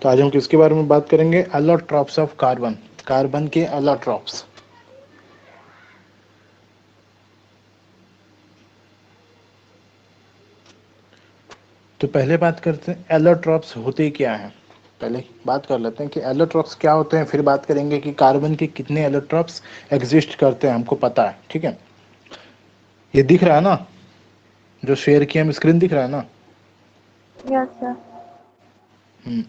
तो आज हम किसके बारे में बात करेंगे? एलोट्रॉप्स ऑफ कार्बन, कार्बन के एलोट्रॉप्स। तो पहले बात करते हैं एलोट्रॉप्स होते क्या हैं। पहले बात कर लेते हैं कि एलोट्रॉप्स क्या होते हैं, फिर बात करेंगे कि कार्बन के कितने एलोट्रॉप्स एग्जिस्ट करते हैं, हमको पता है, ठीक है। ये दिख रहा है ना, जो शेयर किया हम स्क्रीन दिख रहा है ना? Yes sir.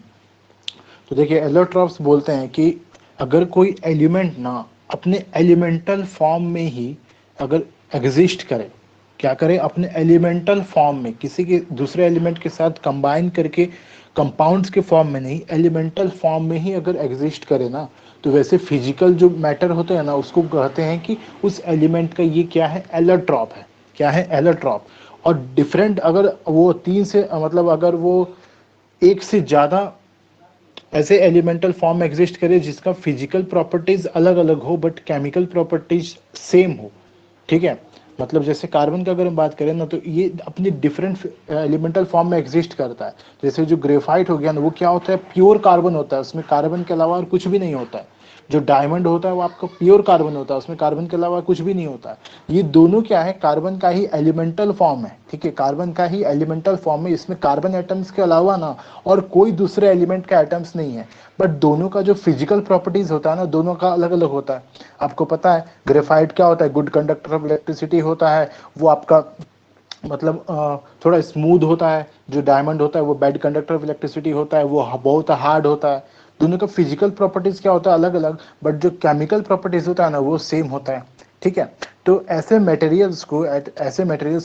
तो देखिए एलोट्रॉप्स बोलते हैं कि अगर कोई एलिमेंट ना अपने एलिमेंटल फॉर्म में ही अगर एग्जिस्ट करे, क्या करे, अपने एलिमेंटल फॉर्म में किसी के दूसरे एलिमेंट के साथ कंबाइन करके कंपाउंड्स के फॉर्म में नहीं, एलिमेंटल फॉर्म में ही अगर एग्जिस्ट करे ना, तो वैसे फिजिकल जो मैटर होते हैं ना, उसको कहते हैं कि उस एलिमेंट का ये क्या है, एलोट्रॉप है। क्या है? एलोट्रॉप। और डिफरेंट अगर वो तीन से मतलब अगर वो एक से ज़्यादा ऐसे एलिमेंटल फॉर्म में एग्जिस्ट करे जिसका फिजिकल प्रॉपर्टीज अलग अलग हो बट केमिकल प्रॉपर्टीज सेम हो, ठीक है। मतलब जैसे कार्बन का अगर हम बात करें ना, तो ये अपनी डिफरेंट एलिमेंटल फॉर्म में एग्जिस्ट करता है। जैसे जो ग्रेफाइट हो गया ना, वो क्या होता है, प्योर कार्बन होता है, उसमें कार्बन के अलावा और कुछ भी नहीं होता है। जो डायमंड होता है वो आपका प्योर कार्बन होता है, उसमें कार्बन के अलावा कुछ भी नहीं होता है। ये दोनों क्या है, कार्बन का ही एलिमेंटल फॉर्म है, ठीक है, कार्बन का ही एलिमेंटल फॉर्म है। इसमें कार्बन एटम्स के अलावा ना और कोई दूसरे एलिमेंट का एटम्स नहीं है। बट दोनों का जो फिजिकल प्रॉपर्टीज होता है ना, दोनों का अलग अलग होता है। आपको पता है ग्रेफाइट क्या होता है, गुड कंडक्टर ऑफ इलेक्ट्रिसिटी होता है, वो आपका मतलब थोड़ा स्मूथ होता है। जो डायमंड होता है वो बैड कंडक्टर ऑफ इलेक्ट्रिसिटी होता है, वो बहुत हार्ड होता है। दोनों का फिजिकल प्रॉपर्टीज क्या होता है, अलग अलग, बट जो केमिकल प्रॉपर्टीज होता है ना, वो सेम होता है, ठीक है। तो ऐसे मटेरियल्स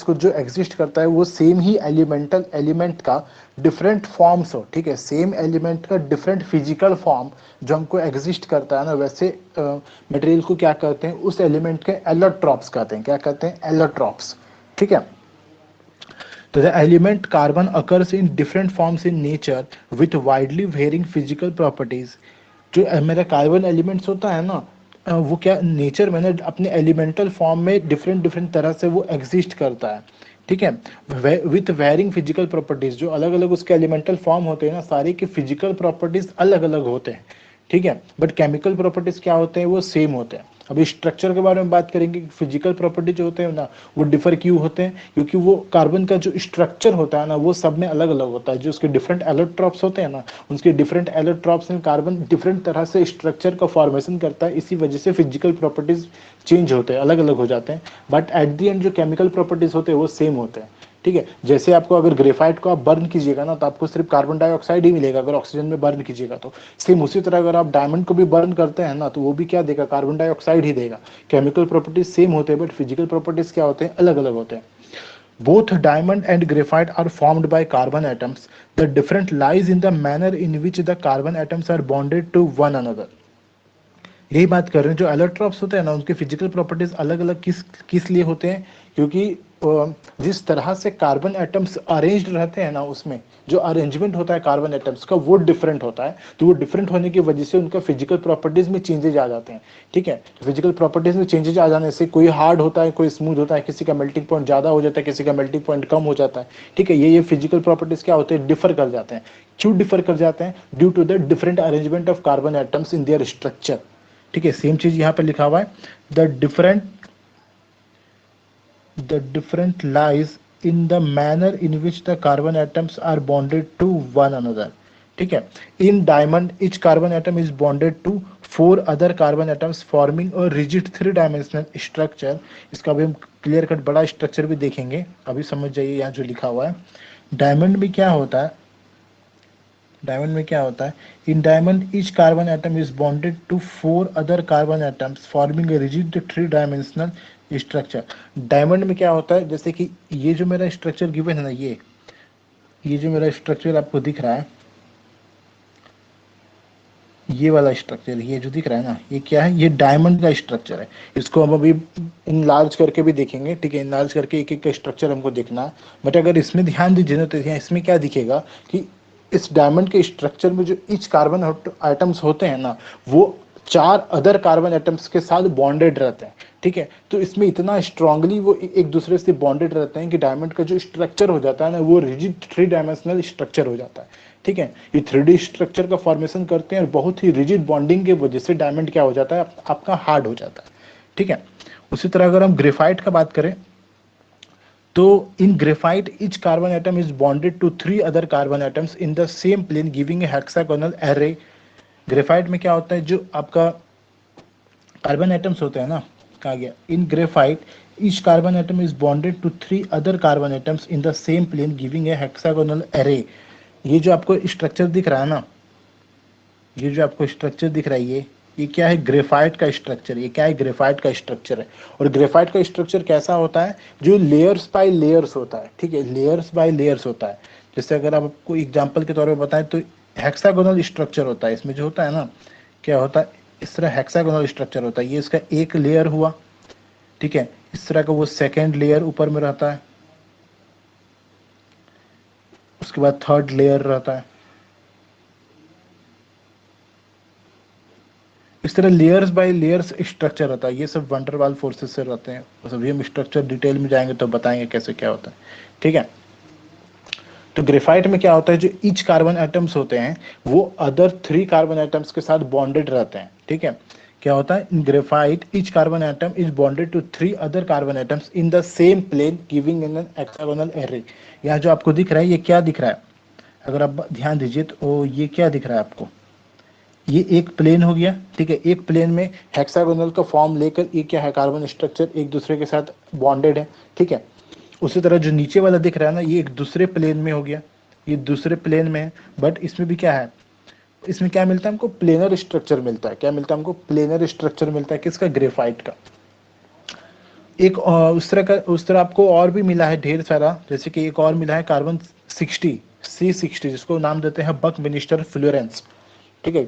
को जो एग्जिस्ट करता है वो सेम ही एलिमेंट का डिफरेंट फॉर्म्स हो, ठीक है, सेम एलिमेंट का डिफरेंट फिजिकल फॉर्म जो हमको एग्जिस्ट करता है ना, वैसे मटेरियल को क्या कहते हैं, उस एलिमेंट के एलोट्रॉप्स कहते हैं। क्या कहते हैं? एलोट्रॉप्स, ठीक है। तो the element carbon occurs in different forms in nature with widely varying physical properties. जो मेरा कार्बन एलिमेंट्स होता है ना, वो क्या नेचर में ना अपने एलिमेंटल फॉर्म में डिफरेंट डिफरेंट तरह से वो एग्जिस्ट करता है, ठीक है, विथ वेरिंग फिजिकल प्रॉपर्टीज। जो अलग अलग उसके एलिमेंटल फॉर्म होते हैं ना, सारे के फिजिकल प्रॉपर्टीज अलग अलग होते हैं, ठीक है, बट केमिकल प्रॉपर्टीज क्या होते हैं, वो सेम होते हैं। अभी स्ट्रक्चर के बारे में बात करेंगे, फिजिकल प्रॉपर्टी जो होते हैं ना, वो डिफर क्यों होते हैं, क्योंकि वो कार्बन का जो स्ट्रक्चर होता है ना, वो सब में अलग अलग होता है। जो उसके डिफरेंट एलोट्रॉप्स होते हैं ना, उसके डिफरेंट एलोट्रॉप्स में कार्बन डिफरेंट तरह से स्ट्रक्चर का फॉर्मेशन करता है, इसी वजह से फिजिकल प्रॉपर्टीज चेंज होते हैं, अलग अलग हो जाते हैं। बट एट दी एंड जो केमिकल प्रॉपर्टीज होते हैं वो सेम होते हैं, ठीक है। जैसे आपको अगर ग्रेफाइट को आप बर्न कीजिएगा ना, तो आपको सिर्फ कार्बन डाइऑक्साइड ही मिलेगा अगर ऑक्सीजन में बर्न कीजिएगा तो। सेम उसी तरह अगर आप डायमंड को भी बर्न करते हैं ना, तो वो भी क्या देगा, कार्बन डाइऑक्साइड ही देगा। केमिकल प्रॉपर्टीज सेम होते हैं बट फिजिकल प्रॉपर्टीज क्या होते हैं, अलग अलग होते हैं। Both diamond and graphite are formed by carbon atoms. The difference lies in the manner in which the carbon atoms are bonded to one another. यही बात कर रहे हैं, जो एलोट्रॉप्स होते हैं ना, उनके फिजिकल प्रॉपर्टीज अलग अलग किस किस लिए होते हैं, क्योंकि जिस तरह से कार्बन एटम्स अरेंज्ड रहते हैं ना, उसमें जो अरेंजमेंट होता है कार्बन एटम्स का वो डिफरेंट होता है। तो वो डिफरेंट होने की वजह से उनका फिजिकल प्रॉपर्टीज में चेंजेज आ जाते हैं, ठीक है। फिजिकल प्रॉपर्टीज में चेंजेज आ जाने से कोई हार्ड होता है, कोई स्मूथ होता है, किसी का मेल्टिंग पॉइंट ज़्यादा हो जाता है, किसी का मेल्टिंग पॉइंट कम हो जाता है, ठीक है। ये फिजिकल प्रॉपर्टीज क्या होते हैं, डिफर कर जाते हैं। क्यों डिफर कर जाते हैं? Due to the different arrangement of carbon atoms in their structure, ठीक है। सेम चीज यहाँ पे लिखा हुआ है, the different lies in the manner in which the carbon atoms are bonded to one another, ठीक है। In diamond each carbon atom is bonded to 4 other carbon atoms forming a rigid 3 dimensional structure. इसका भी हम clear cut बड़ा structure भी देखेंगे, अभी समझ जाइए यहाँ जो लिखा हुआ है। डायमंड में क्या होता है, डायमंड में क्या होता है, in diamond each carbon atom is bonded to 4 other carbon atoms forming a rigid 3 dimensional structure. Diamond में क्या होता है, जैसे कि ये जो मेरा स्ट्रक्चर गिवन है ना, ये जो मेरा स्ट्रक्चर आपको दिख रहा है, ये वाला स्ट्रक्चर, ये जो दिख रहा है ना, ये क्या है, ये डायमंड का स्ट्रक्चर है। इसको हम अभी इनलार्ज करके भी देखेंगे, ठीक है, इनलार्ज करके एक एक का स्ट्रक्चर हमको देखना है। बट अगर इसमें ध्यान दीजिए ना, तो यहाँ इसमें क्या दिखेगा कि इस डायमंड के स्ट्रक्चर में जो ईच कार्बन आइटम्स होते हैं ना, वो 4 अदर कार्बन एटम्स के साथ बॉन्डेड रहते हैं, ठीक है। तो इसमें इतना स्ट्रांगली वो एक दूसरे से बॉन्डेड रहते हैं कि डायमंड का जो स्ट्रक्चर हो जाता है ना, वो रिजिड 3 डायमेंशनल स्ट्रक्चर हो जाता है, ठीक है। ये 3D स्ट्रक्चर का फॉर्मेशन करते हैं और बहुत ही रिजिड बॉन्डिंग की वजह से डायमंड क्या हो जाता है, आपका हार्ड हो जाता है, ठीक है। उसी तरह अगर हम ग्रेफाइट का बात करें तो इन graphite each carbon atom is bonded to 3 other carbon atoms in the same plane giving a hexagonal array। Graphite में क्या होता है, जो आपका कार्बन एटम्स होते हैं ना, कहा गया इन graphite each carbon atom is bonded to 3 other carbon atoms in the same plane giving a hexagonal array। ये जो आपको स्ट्रक्चर दिख रहा है ना, ये जो आपको स्ट्रक्चर दिख रहा है, ये क्या है, ग्रेफाइट का स्ट्रक्चर। ये क्या है, ग्रेफाइट का स्ट्रक्चर है। और ग्रेफाइट का स्ट्रक्चर कैसा होता है, जो लेयर्स बाय लेयर्स होता है, ठीक है, लेयर्स बाय लेयर्स होता है। जैसे अगर आपको एग्जांपल के तौर पे बताएं तो हेक्सागोनल स्ट्रक्चर होता है। इसमें जो होता है ना, क्या होता है, इस तरह हेक्सागोनल स्ट्रक्चर होता है। ये इसका एक लेयर हुआ, ठीक है। इस तरह का वो सेकेंड लेयर ऊपर में रहता है, उसके बाद थर्ड लेयर रहता है। इस तरह लेयर्स बाय लेयर्स स्ट्रक्चर रहता है। ये सब वंडरवाल फोर्सेस से रहते हैं। सब हम स्ट्रक्चर डिटेल में जाएंगे तो बताएंगे कैसे क्या होता है, ठीक है। तो ग्रेफाइट में क्या होता है, जो ईच कार्बन एटम्स होते हैं वो अदर 3 कार्बन एटम्स के साथ बॉन्डेड रहते हैं, ठीक है। क्या होता है, in graphite each carbon atom is bonded to 3 other carbon atoms in the same plane giving in an hexagonal array. यहाँ जो आपको दिख रहा है, ये क्या दिख रहा है, अगर आप ध्यान दीजिए तो ये क्या दिख रहा है आपको, ये एक प्लेन हो गया, ठीक है। एक प्लेन में हेक्सागोनल का फॉर्म लेकर ये क्या है, कार्बन स्ट्रक्चर एक दूसरे के साथ बॉन्डेड है, ठीक है। उसी तरह जो नीचे वाला दिख रहा है ना, ये एक दूसरे प्लेन में हो गया, ये दूसरे प्लेन में है। बट इसमें भी क्या है, इसमें क्या मिलता है हमको, प्लेनर स्ट्रक्चर मिलता है। क्या मिलता है हमको, प्लेनर स्ट्रक्चर मिलता है, किसका, ग्रेफाइट का। एक उस तरह आपको और भी मिला है ढेर सारा। जैसे कि एक और मिला है कार्बन 60 C60, जिसको नाम देते हैं बकमिनिस्टर फ्लोरेंस, ठीक है।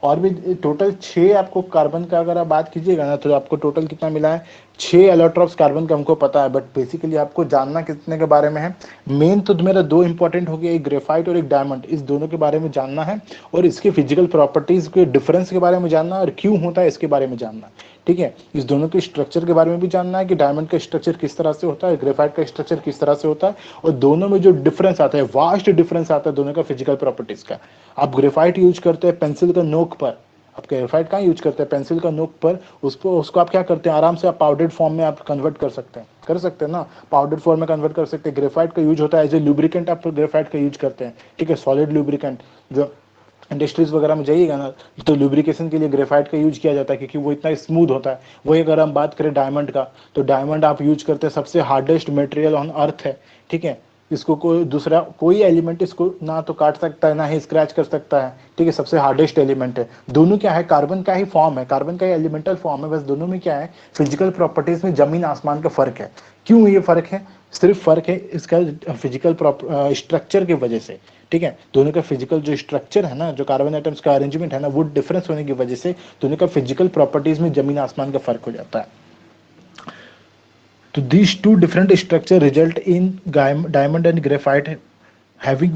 और भी टोटल 6 आपको कार्बन का अगर आप बात कीजिएगा ना, तो आपको टोटल कितना मिला है, 6 एलोट्रॉप्स कार्बन का हमको पता है। बट बेसिकली आपको जानना कितने के बारे में है, मेन तो मेरा 2 इंपॉर्टेंट हो गया, एक ग्रेफाइट और एक डायमंड। इस दोनों के बारे में जानना है और इसके फिजिकल प्रॉपर्टीज के डिफरेंस के बारे में जानना है और क्यों होता है इसके बारे में जानना है, ठीक है। इस दोनों के स्ट्रक्चर के बारे में भी जानना है कि डायमंड का स्ट्रक्चर किस तरह से होता है, ग्रेफाइट का स्ट्रक्चर किस तरह से होता है, और दोनों में जो डिफरेंस आता है, वास्ट डिफरेंस आता है दोनों का फिजिकल प्रॉपर्टीज का। आप ग्रेफाइट यूज करते हैं पेंसिल का नोक पर, आप ग्रेफाइट कहाँ यूज करते हैं, पेंसिल का नोक पर। उसको आप क्या करते हैं, आराम से आप पाउडर्ड फॉर्म में आप कन्वर्ट कर सकते हैं ना, पाउडर्ड फॉर्म में कन्वर्ट कर सकते हैं। ग्रेफाइट का यूज होता है एज ए लुब्रिकेंट, आप ग्रेफाइट का यूज करते हैं, ठीक है, सॉलिड लुब्रिकेंट। जो इंडस्ट्रीज वगैरह में जाइएगा ना, तो लुब्रिकेशन के लिए ग्रेफाइट का यूज किया जाता है, क्योंकि वो इतना स्मूथ होता है। वही अगर हम बात करें डायमंड का, तो डायमंड आप यूज करते हैं, सबसे हार्डेस्ट मटेरियल ऑन अर्थ है, ठीक है। इसको कोई दूसरा कोई एलिमेंट इसको ना तो काट सकता है ना ही स्क्रैच कर सकता है, ठीक है। सबसे हार्डेस्ट एलिमेंट है। दोनों क्या है, कार्बन का ही फॉर्म है, कार्बन का ही एलिमेंटल फॉर्म है। बस दोनों में क्या है, फिजिकल प्रॉपर्टीज में जमीन आसमान का फर्क है। क्यों ये फर्क है, सिर्फ फर्क है इसका फिजिकल स्ट्रक्चर की वजह से, ठीक है। दोनों का फिजिकल जो स्ट्रक्चर है ना, जो कार्बन एटम्स का अरेंजमेंट है ना, वो डिफरेंस होने की वजह से दोनों का फिजिकल प्रॉपर्टीज में जमीन आसमान का फर्क हो जाता है। तो these two different structure result in diamond and graphite having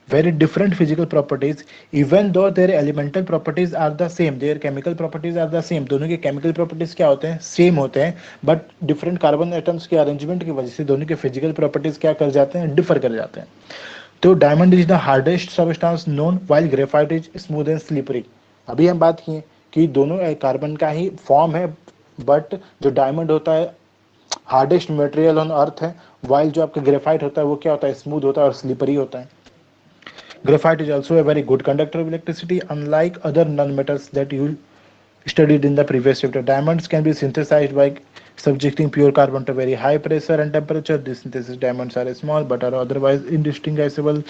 very different physical properties, even though their elemental properties are the same, their chemical properties are the same। दोनों के chemical properties क्या होते हैं, सेम होते हैं, but different carbon atoms के arrangement की वजह से दोनों के फिजिकल प्रॉपर्टीज क्या कर जाते हैं, डिफर कर जाते हैं। तो diamond is the hardest substance known while graphite is smooth and slippery. अभी हम बात किए कि दोनों कार्बन का ही फॉर्म है, बट जो डायमंड होता है हार्डेस्ट मटेरियल ऑन अर्थ है, वाइल जो आपका ग्रेफाइट होता है वो क्या होता है, स्मूथ होता है और स्लिपरी होता है। Graphite is also a very good conductor of electricity unlike other non metals that you studied in the previous chapter। Diamonds can be synthesized by subjecting pure carbon to very high pressure and temperature। These synthesis diamonds are small but are otherwise indistinguishable।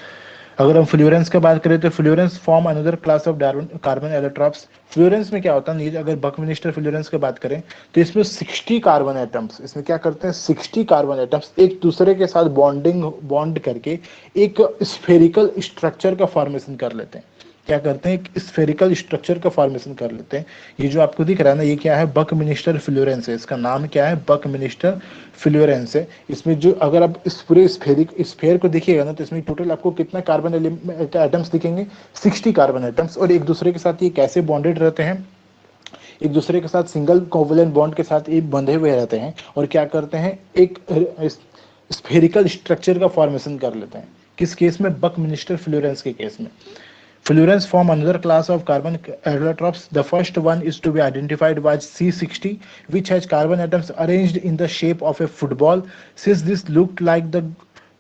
अगर हम Florence की बात करें तो Florence form another class of carbon allotropes. Florence में क्या होता है, अगर बकमिनिस्टर फ्लोरेंस की बात करें तो इसमें 60 कार्बन एटम्स, इसमें क्या करते हैं, 60 कार्बन एटम्स एक दूसरे के साथ बॉन्ड करके एक स्फेरिकल स्ट्रक्चर का फॉर्मेशन कर लेते हैं, क्या करते हैं, एक स्फेरिकल स्ट्रक्चर का फॉर्मेशन कर लेते हैं। ये जो आपको दिख रहा है ना, ये क्या है, बकमिनिस्टर फ्लोरेंस है। इसका नाम क्या है, बकमिनिस्टर फ्लोरेंस है। इसमें जो अगर आप इस पूरे स्फेयर को देखिएगा ना, तो इसमें टोटल आपको कितना कार्बन एटम्स दिखेंगे, 60 कार्बन एटम्स। और एक दूसरे के साथ ये कैसे बॉन्डेड रहते हैं, एक दूसरे के साथ सिंगल कोवलेंट बॉन्ड के साथ ये बंधे हुए रहते हैं और क्या करते हैं, एक स्फेरिकल स्ट्रक्चर का फॉर्मेशन कर लेते हैं। किस केस में, बकमिनिस्टर फ्लोरेंस के केस में। Fluorines form another class of carbon allotropes. The first one is to be identified by C60, which has carbon atoms arranged in the shape of a football. Since this looked like the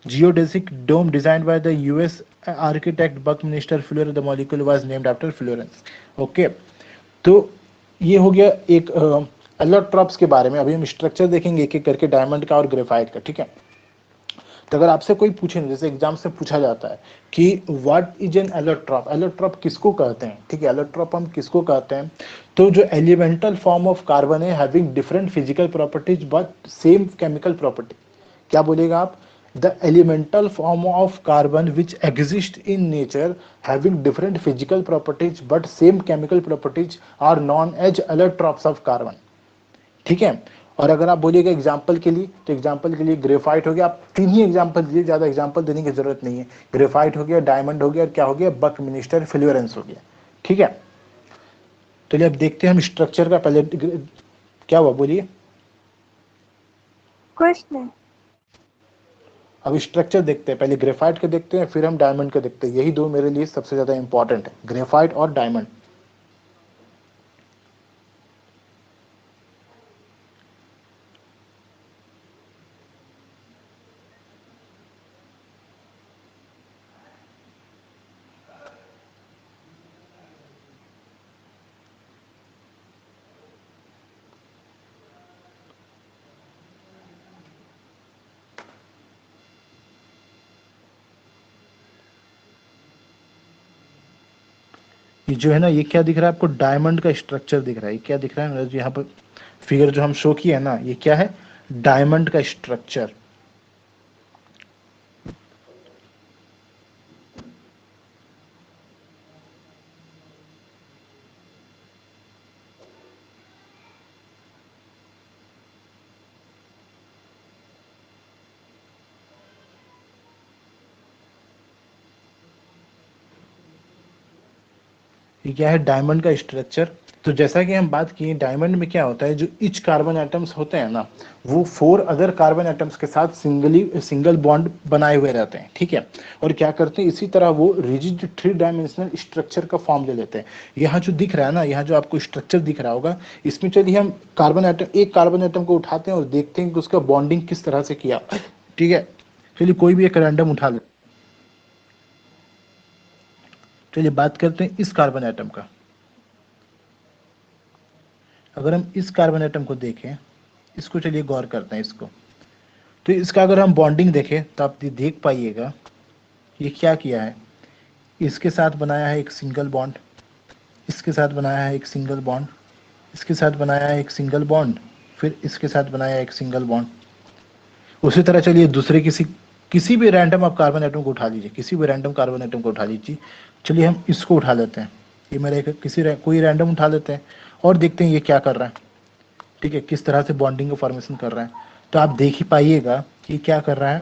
geodesic dome designed by the US architect Buckminster Fuller, the molecule was named after fluorines. Okay, तो ये हो गया एक allotropes के बारे में। अभी हम स्ट्रक्चर देखेंगे एक एक करके, डायमंड का और ग्रेफाइट का, ठीक है। तो अगर आपसे कोई पूछे, जैसे एग्जाम से पूछा जाता है कि what is an allotrope, allotrope किसको कहते हैं, ठीक है, एलोट्रॉप हम किसको कहते हैं, तो जो एलिमेंटल फॉर्म ऑफ कार्बन है having different physical properties but same chemical property. क्या बोलेगा आप, the elemental form of carbon which exist in nature having different physical properties but same chemical properties are known as allotropes of carbon, ठीक है। और अगर आप बोलिएगा example के लिए, तो एग्जाम्पल के लिए ग्रेफाइट हो गया। आप 3 ही एग्जाम्पल दिए, ज्यादा एग्जाम्पल देने की जरूरत नहीं है। ग्रेफाइट हो गया, डायमंड हो गया, और क्या हो गया, बकमिनिस्टर फ्लोरेंस हो गया, ठीक है। चलिए अब देखते हैं हम स्ट्रक्चर का। पहले क्या हुआ, बोलिए। कुछ नहीं। अब स्ट्रक्चर देखते हैं, पहले ग्रेफाइट के देखते हैं, फिर हम डायमंड के देखते हैं। यही दो मेरे लिए सबसे ज्यादा इंपॉर्टेंट है, ग्रेफाइट और डायमंड। ये जो है ना, ये क्या दिख रहा है आपको, डायमंड का स्ट्रक्चर दिख रहा है। ये क्या दिख रहा है, जो यहाँ पर फिगर जो हम शो किया है ना, ये क्या है, डायमंड का स्ट्रक्चर। ये क्या है, डायमंड का स्ट्रक्चर। तो जैसा कि हम बात किए, डायमंड में क्या होता है, जो इच कार्बन एटम्स होते हैं ना, वो 4 अदर कार्बन एटम्स के साथ सिंगल बॉन्ड बनाए हुए रहते हैं, ठीक है। और क्या करते हैं, इसी तरह वो रिजिड 3 डायमेंशनल स्ट्रक्चर का फॉर्म ले लेते हैं। यहाँ जो दिख रहा है ना, यहाँ जो आपको स्ट्रक्चर दिख रहा होगा, इसमें चलिए हम एक कार्बन एटम को उठाते हैं और देखते हैं कि उसका बॉन्डिंग किस तरह से किया, ठीक है। चलिए कोई भी एक रैंडम उठा लेते, चलिए बात करते हैं इस कार्बन एटम का। अगर हम इस कार्बन एटम को देखें, इसको चलिए गौर करते हैं इसको, तो इसका अगर हम बॉन्डिंग देखें तो आप देख पाइएगा ये क्या किया है, इसके साथ बनाया है एक सिंगल बॉन्ड, इसके साथ बनाया है एक सिंगल बॉन्ड, इसके साथ बनाया है एक सिंगल बॉन्ड, फिर इसके साथ बनाया एक सिंगल बॉन्ड। उसी तरह चलिए दूसरे किसी भी रैंडम आप कार्बन एटम को उठा लीजिए, किसी भी रैंडम कार्बन एटम को उठा लीजिए। चलिए हम इसको उठा लेते हैं, ये मेरा कोई रैंडम उठा लेते हैं और देखते हैं ये क्या कर रहा है, ठीक है, किस तरह से बॉन्डिंग का फॉर्मेशन कर रहा है। तो आप देख ही पाइएगा कि क्या कर रहा है,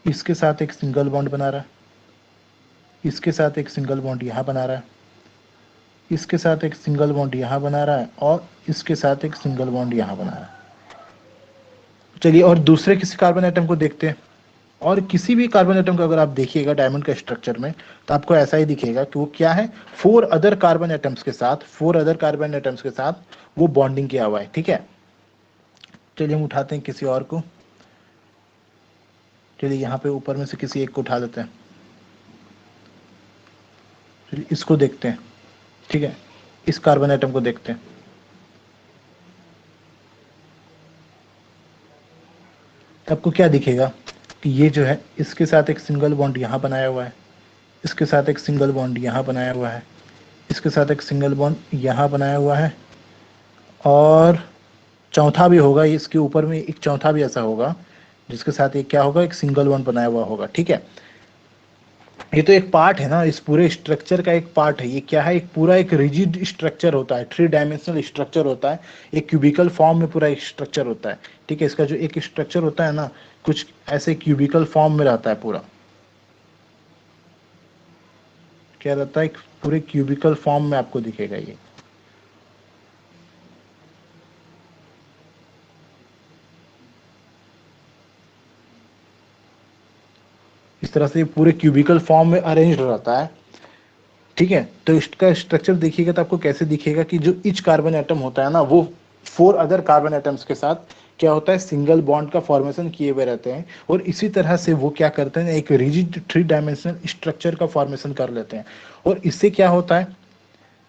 इसके साथ एक सिंगल बॉन्ड बना रहा है, इसके साथ एक सिंगल बॉन्ड यहाँ बना रहा है, इसके साथ एक सिंगल बॉन्ड यहाँ बना रहा है, और इसके साथ एक सिंगल बॉन्ड यहाँ बना रहा है। चलिए और दूसरे किसी कार्बन एटम को देखते हैं। और किसी भी कार्बन एटम को अगर आप देखिएगा डायमंड का स्ट्रक्चर में, तो आपको ऐसा ही दिखेगा कि वो क्या है, 4 अदर कार्बन एटम्स के साथ वो बॉन्डिंग किया हुआ है, ठीक है। चलिए हम उठाते हैं किसी और को, चलिए यहाँ पे ऊपर में से किसी एक को उठा लेते हैं, चलिए इसको देखते हैं, ठीक है, इस कार्बन एटम को देखते हैं। तो आपको क्या दिखेगा कि ये जो है, इसके साथ एक सिंगल बॉन्ड यहाँ बनाया हुआ है, इसके साथ एक सिंगल बॉन्ड यहाँ बनाया हुआ है, इसके साथ एक सिंगल बॉन्ड यहाँ बनाया हुआ है, और चौथा भी होगा, इसके ऊपर में एक चौथा भी ऐसा होगा जिसके साथ एक क्या होगा, एक सिंगल बॉन्ड बनाया हुआ होगा, ठीक है। ये तो एक पार्ट है ना, इस पूरे स्ट्रक्चर का एक पार्ट है। ये क्या है, एक पूरा एक रिजिड स्ट्रक्चर होता है, 3 डायमेंशनल स्ट्रक्चर होता है, एक क्यूबिकल फॉर्म में पूरा एक स्ट्रक्चर होता है। ठीक है, इसका जो एक स्ट्रक्चर होता है ना, कुछ ऐसे क्यूबिकल फॉर्म में रहता है पूरा। क्या रहता है, एक पूरे क्यूबिकल फॉर्म में आपको दिखेगा ये। इस तरह से ये पूरे क्यूबिकल फॉर्म में अरेंज रहता है। ठीक है, तो इसका स्ट्रक्चर देखिएगा तो आपको कैसे दिखेगा कि जो ईच कार्बन एटम होता है ना, वो 4 अदर कार्बन एटम्स के साथ क्या होता है, सिंगल बॉन्ड का फॉर्मेशन किए हुए रहते हैं। और इसी तरह से वो क्या करते हैं, एक रिजिड 3 डायमेंशनल स्ट्रक्चर का फॉर्मेशन कर लेते हैं। और इससे क्या होता है,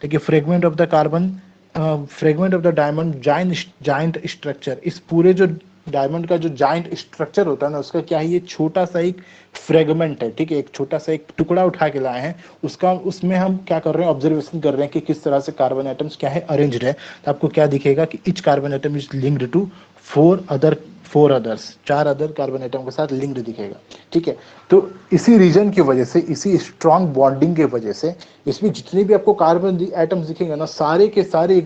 देखिए, fragment of the carbon, fragment of the diamond giant structure, इस पूरे जो डायमंड का जो जाइंट स्ट्रक्चर होता है ना, उसका क्या है, ये छोटा सा एक फ्रेगमेंट है। ठीक है, एक छोटा सा एक टुकड़ा उठा के लाए हैं, उसका उसमें हम क्या कर रहे हैं, ऑब्जर्वेशन कर रहे हैं कि किस तरह से कार्बन एटम्स क्या है, अरेंज्ड है। तो आपको क्या दिखेगा कि each carbon atom is linked to 4 other carbon atom के साथ लिंक्ड दिखेगा। ठीक है, तो इसी रीजन की वजह से, इसी स्ट्रॉन्ग बॉन्डिंग की वजह से, इसमें जितने भी आपको कार्बन एटम्स दिखेंगे ना, सारे के सारे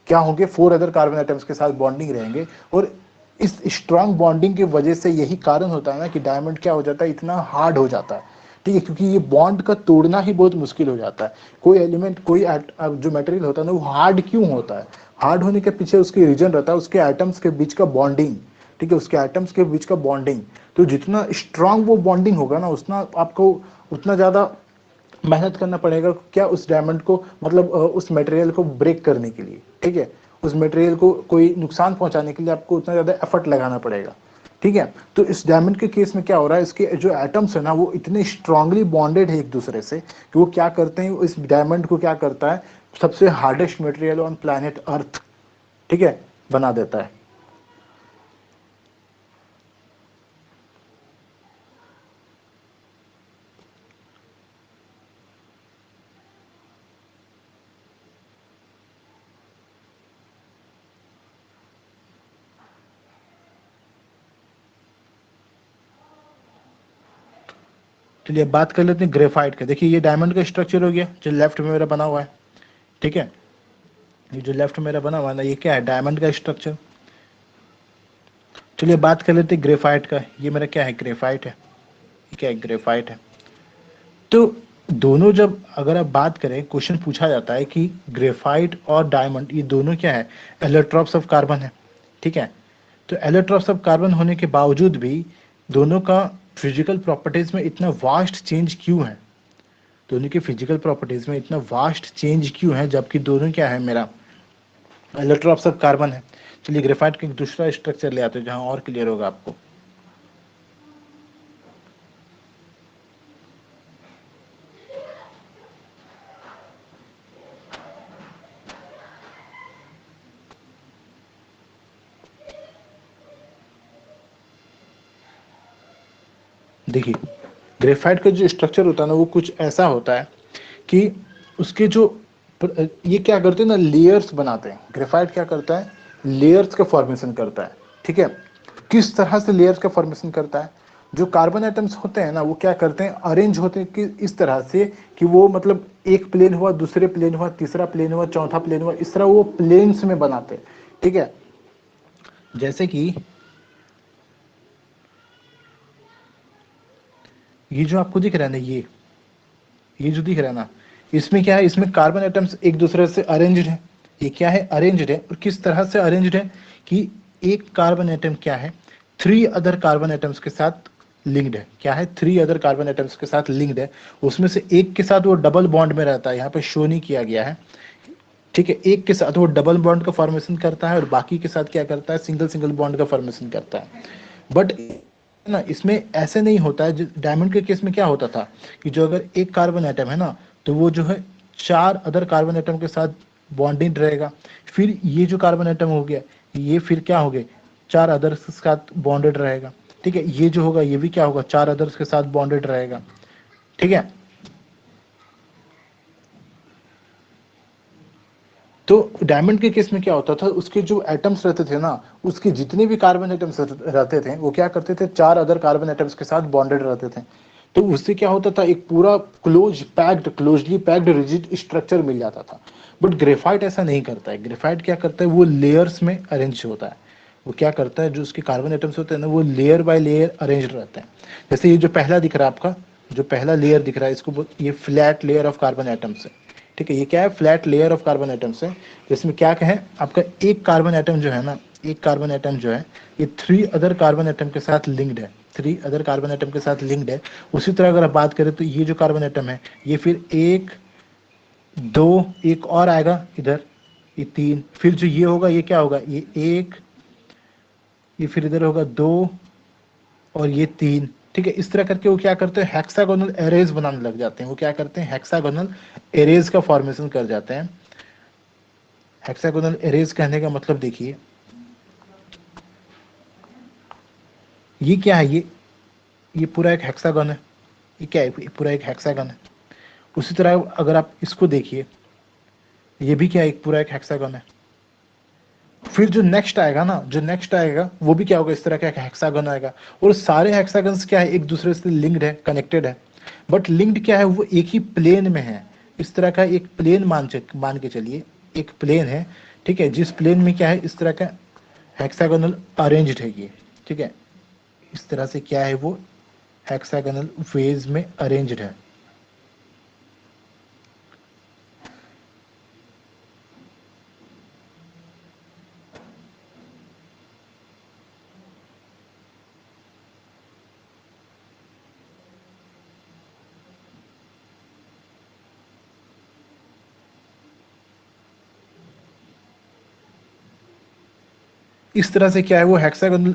क्या होंगे, 4 अदर कार्बन एटम्स के साथ बॉन्डिंग रहेंगे। और इस स्ट्रॉन्ग बॉन्डिंग की वजह से यही कारण होता है ना कि डायमंड क्या हो जाता है, इतना हार्ड हो जाता है। ठीक है, क्योंकि ये बॉन्ड का तोड़ना ही बहुत मुश्किल हो जाता है। कोई एलिमेंट, कोई जो मटेरियल होता है ना, वो हार्ड क्यों होता है, हार्ड होने के पीछे उसकी रीजन रहता है उसके एटम्स के बीच का बॉन्डिंग। ठीक है, उसके एटम्स के बीच का बॉन्डिंग। तो जितना स्ट्रांग वो बॉन्डिंग होगा ना, उतना आपको उतना ज़्यादा मेहनत करना पड़ेगा क्या, उस डायमंड को, मतलब उस मटेरियल को ब्रेक करने के लिए। ठीक है, उस मटेरियल को कोई नुकसान पहुंचाने के लिए आपको उतना ज़्यादा एफर्ट लगाना पड़ेगा। ठीक है, तो इस डायमंड के केस में क्या हो रहा है, इसके जो एटम्स है ना, वो इतने स्ट्रांगली बॉन्डेड है एक दूसरे से कि वो क्या करते हैं, इस डायमंड को क्या करता है, सबसे hardest material on planet earth, ठीक है, बना देता है। चलिए अब बात कर लेते हैं ग्रेफाइट का। देखिए, ये डायमंड का स्ट्रक्चर हो गया जो लेफ्ट में मेरा बना हुआ है। ठीक है, ये जो लेफ्ट में मेरा बना हुआ है ना, ये क्या है, डायमंड का स्ट्रक्चर। चलिए बात कर लेते हैं ग्रेफाइट का। ये मेरा क्या है, ग्रेफाइट है। ये क्या है, ग्रेफाइट है। तो दोनों, जब अगर आप बात करें, क्वेश्चन पूछा जाता है कि ग्रेफाइट और डायमंड ये दोनों क्या है, एलोट्रॉप्स ऑफ कार्बन है। ठीक है, तो एलोट्रॉप्स ऑफ कार्बन होने के बावजूद भी दोनों का फिजिकल प्रॉपर्टीज में इतना वास्ट चेंज क्यों है, दोनों की फिजिकल प्रॉपर्टीज में इतना वास्ट चेंज क्यों है, जबकि दोनों क्या है, मेरा एलोट्रॉप्स ऑफ कार्बन है। चलिए ग्रेफाइट का एक दूसरा स्ट्रक्चर ले आते हैं जहां और क्लियर होगा आपको। देखिए, ग्रेफाइट का जो स्ट्रक्चर होता है ना, वो कुछ ऐसा होता है कि उसके जो ये क्या करते हैं ना, लेयर्स बनाते हैं। ग्रेफाइट क्या करता है, लेयर्स का फॉर्मेशन करता है। ठीक है, किस तरह से लेयर्स का फॉर्मेशन करता है, जो कार्बन एटम्स होते हैं ना, वो क्या करते हैं, अरेंज होते हैं कि इस तरह से कि वो, मतलब एक प्लेन हुआ, दूसरे प्लेन हुआ, तीसरा प्लेन हुआ, चौथा प्लेन हुआ, इस तरह वो प्लेन्स में बनाते हैं। ठीक है, जैसे कि ये जो आपको दिख रहा है ना, ये जो दिख रहा है ना, इसमें क्या है, इसमें कार्बन एटम्स एक दूसरे से अरेंज्ड है। ये क्या है, अरेंज्ड है। और किस तरह से अरेंज्ड है कि एक कार्बन एटम क्या है, 3 अदर कार्बन एटम्स के साथ लिंक्ड है। क्या है, 3 अदर कार्बन एटम्स के साथ लिंक्ड है। उसमें से एक के साथ वो डबल बॉन्ड में रहता है, यहाँ पे शो नहीं किया गया है। ठीक है, एक के साथ वो डबल बॉन्ड का फॉर्मेशन करता है और बाकी के साथ क्या करता है, सिंगल सिंगल बॉन्ड का फॉर्मेशन करता है। बट ना, इसमें ऐसे नहीं होता है। डायमंड के केस में क्या होता था कि जो अगर एक कार्बन एटम है ना, तो वो जो है 4 अदर कार्बन एटम के साथ बॉन्डिंग रहेगा। फिर ये जो कार्बन एटम हो गया, ये फिर क्या हो गए, 4 अदर्स के साथ बॉन्डेड रहेगा। ठीक है, ये जो होगा, ये भी क्या होगा, 4 अदर्स के साथ बॉन्डेड रहेगा। ठीक है, तो डायमंड के केस में क्या होता था, उसके जो एटम्स रहते थे ना, उसके जितने भी कार्बन एटम्स रहते थे, वो क्या करते थे, 4 अदर कार्बन एटम्स के साथ बॉन्डेड रहते थे। तो उससे क्या होता था, एक पूरा क्लोजली पैक्ड रिजिड स्ट्रक्चर मिल जाता था। बट ग्रेफाइट ऐसा नहीं करता है। ग्रेफाइट क्या करता है, वो लेयर्स में अरेंज होता है। वो क्या करता है, जो उसके कार्बन एटम्स होते हैं ना, वो लेयर बाय लेयर अरेंज रहते हैं। जैसे ये जो पहला दिख रहा है आपका, जो पहला लेयर दिख रहा है, इसको ये flat layer of carbon atoms है। ठीक है, ये क्या है, flat layer of carbon atoms है। जिसमें क्या कहें, आपका एक कार्बन एटम जो है ना, एक कार्बन एटम जो है, ये 3 अदर कार्बन एटम के साथ लिंक्ड है, 3 अदर कार्बन एटम के साथ लिंक्ड है। उसी तरह अगर आप बात करें तो ये जो कार्बन एटम है, ये फिर 1 2 एक और आएगा इधर, ये 3, फिर जो ये होगा, ये क्या होगा, ये 1, ये फिर इधर होगा 2 और ये 3। ठीक है, इस तरह करके वो क्या करते हैं, हेक्सागोनल एरेज बनाने लग जाते हैं। वो क्या करते हैं, हेक्सागोनल एरेज का फॉर्मेशन कर जाते हैं। हेक्सागोनल एरेज कहने का मतलब देखिए, ये क्या है, ये पूरा एक हेक्सागन है। ये क्या है, ये पूरा एक हेक्सागन है। उसी तरह अगर आप इसको देखिए, ये भी क्या है, एक पूरा एक हेक्सागन है। फिर जो नेक्स्ट आएगा ना, जो नेक्स्ट आएगा वो भी क्या होगा, इस तरह का एक हेक्सागन आएगा। और सारे हेक्सागन्स क्या है, एक दूसरे से लिंक्ड है, कनेक्टेड है। बट लिंक्ड क्या है, वो एक ही प्लेन में है। इस तरह का एक प्लेन मान के चलिए, एक प्लेन है। ठीक है, जिस प्लेन में क्या है, इस तरह का हेक्सागोनल अरेंज्ड है ये। ठीक है, इस तरह से क्या है, वो हेक्सागोनल वेज में अरेंज्ड है। इस तरह से क्या है, वो हेक्सागोनल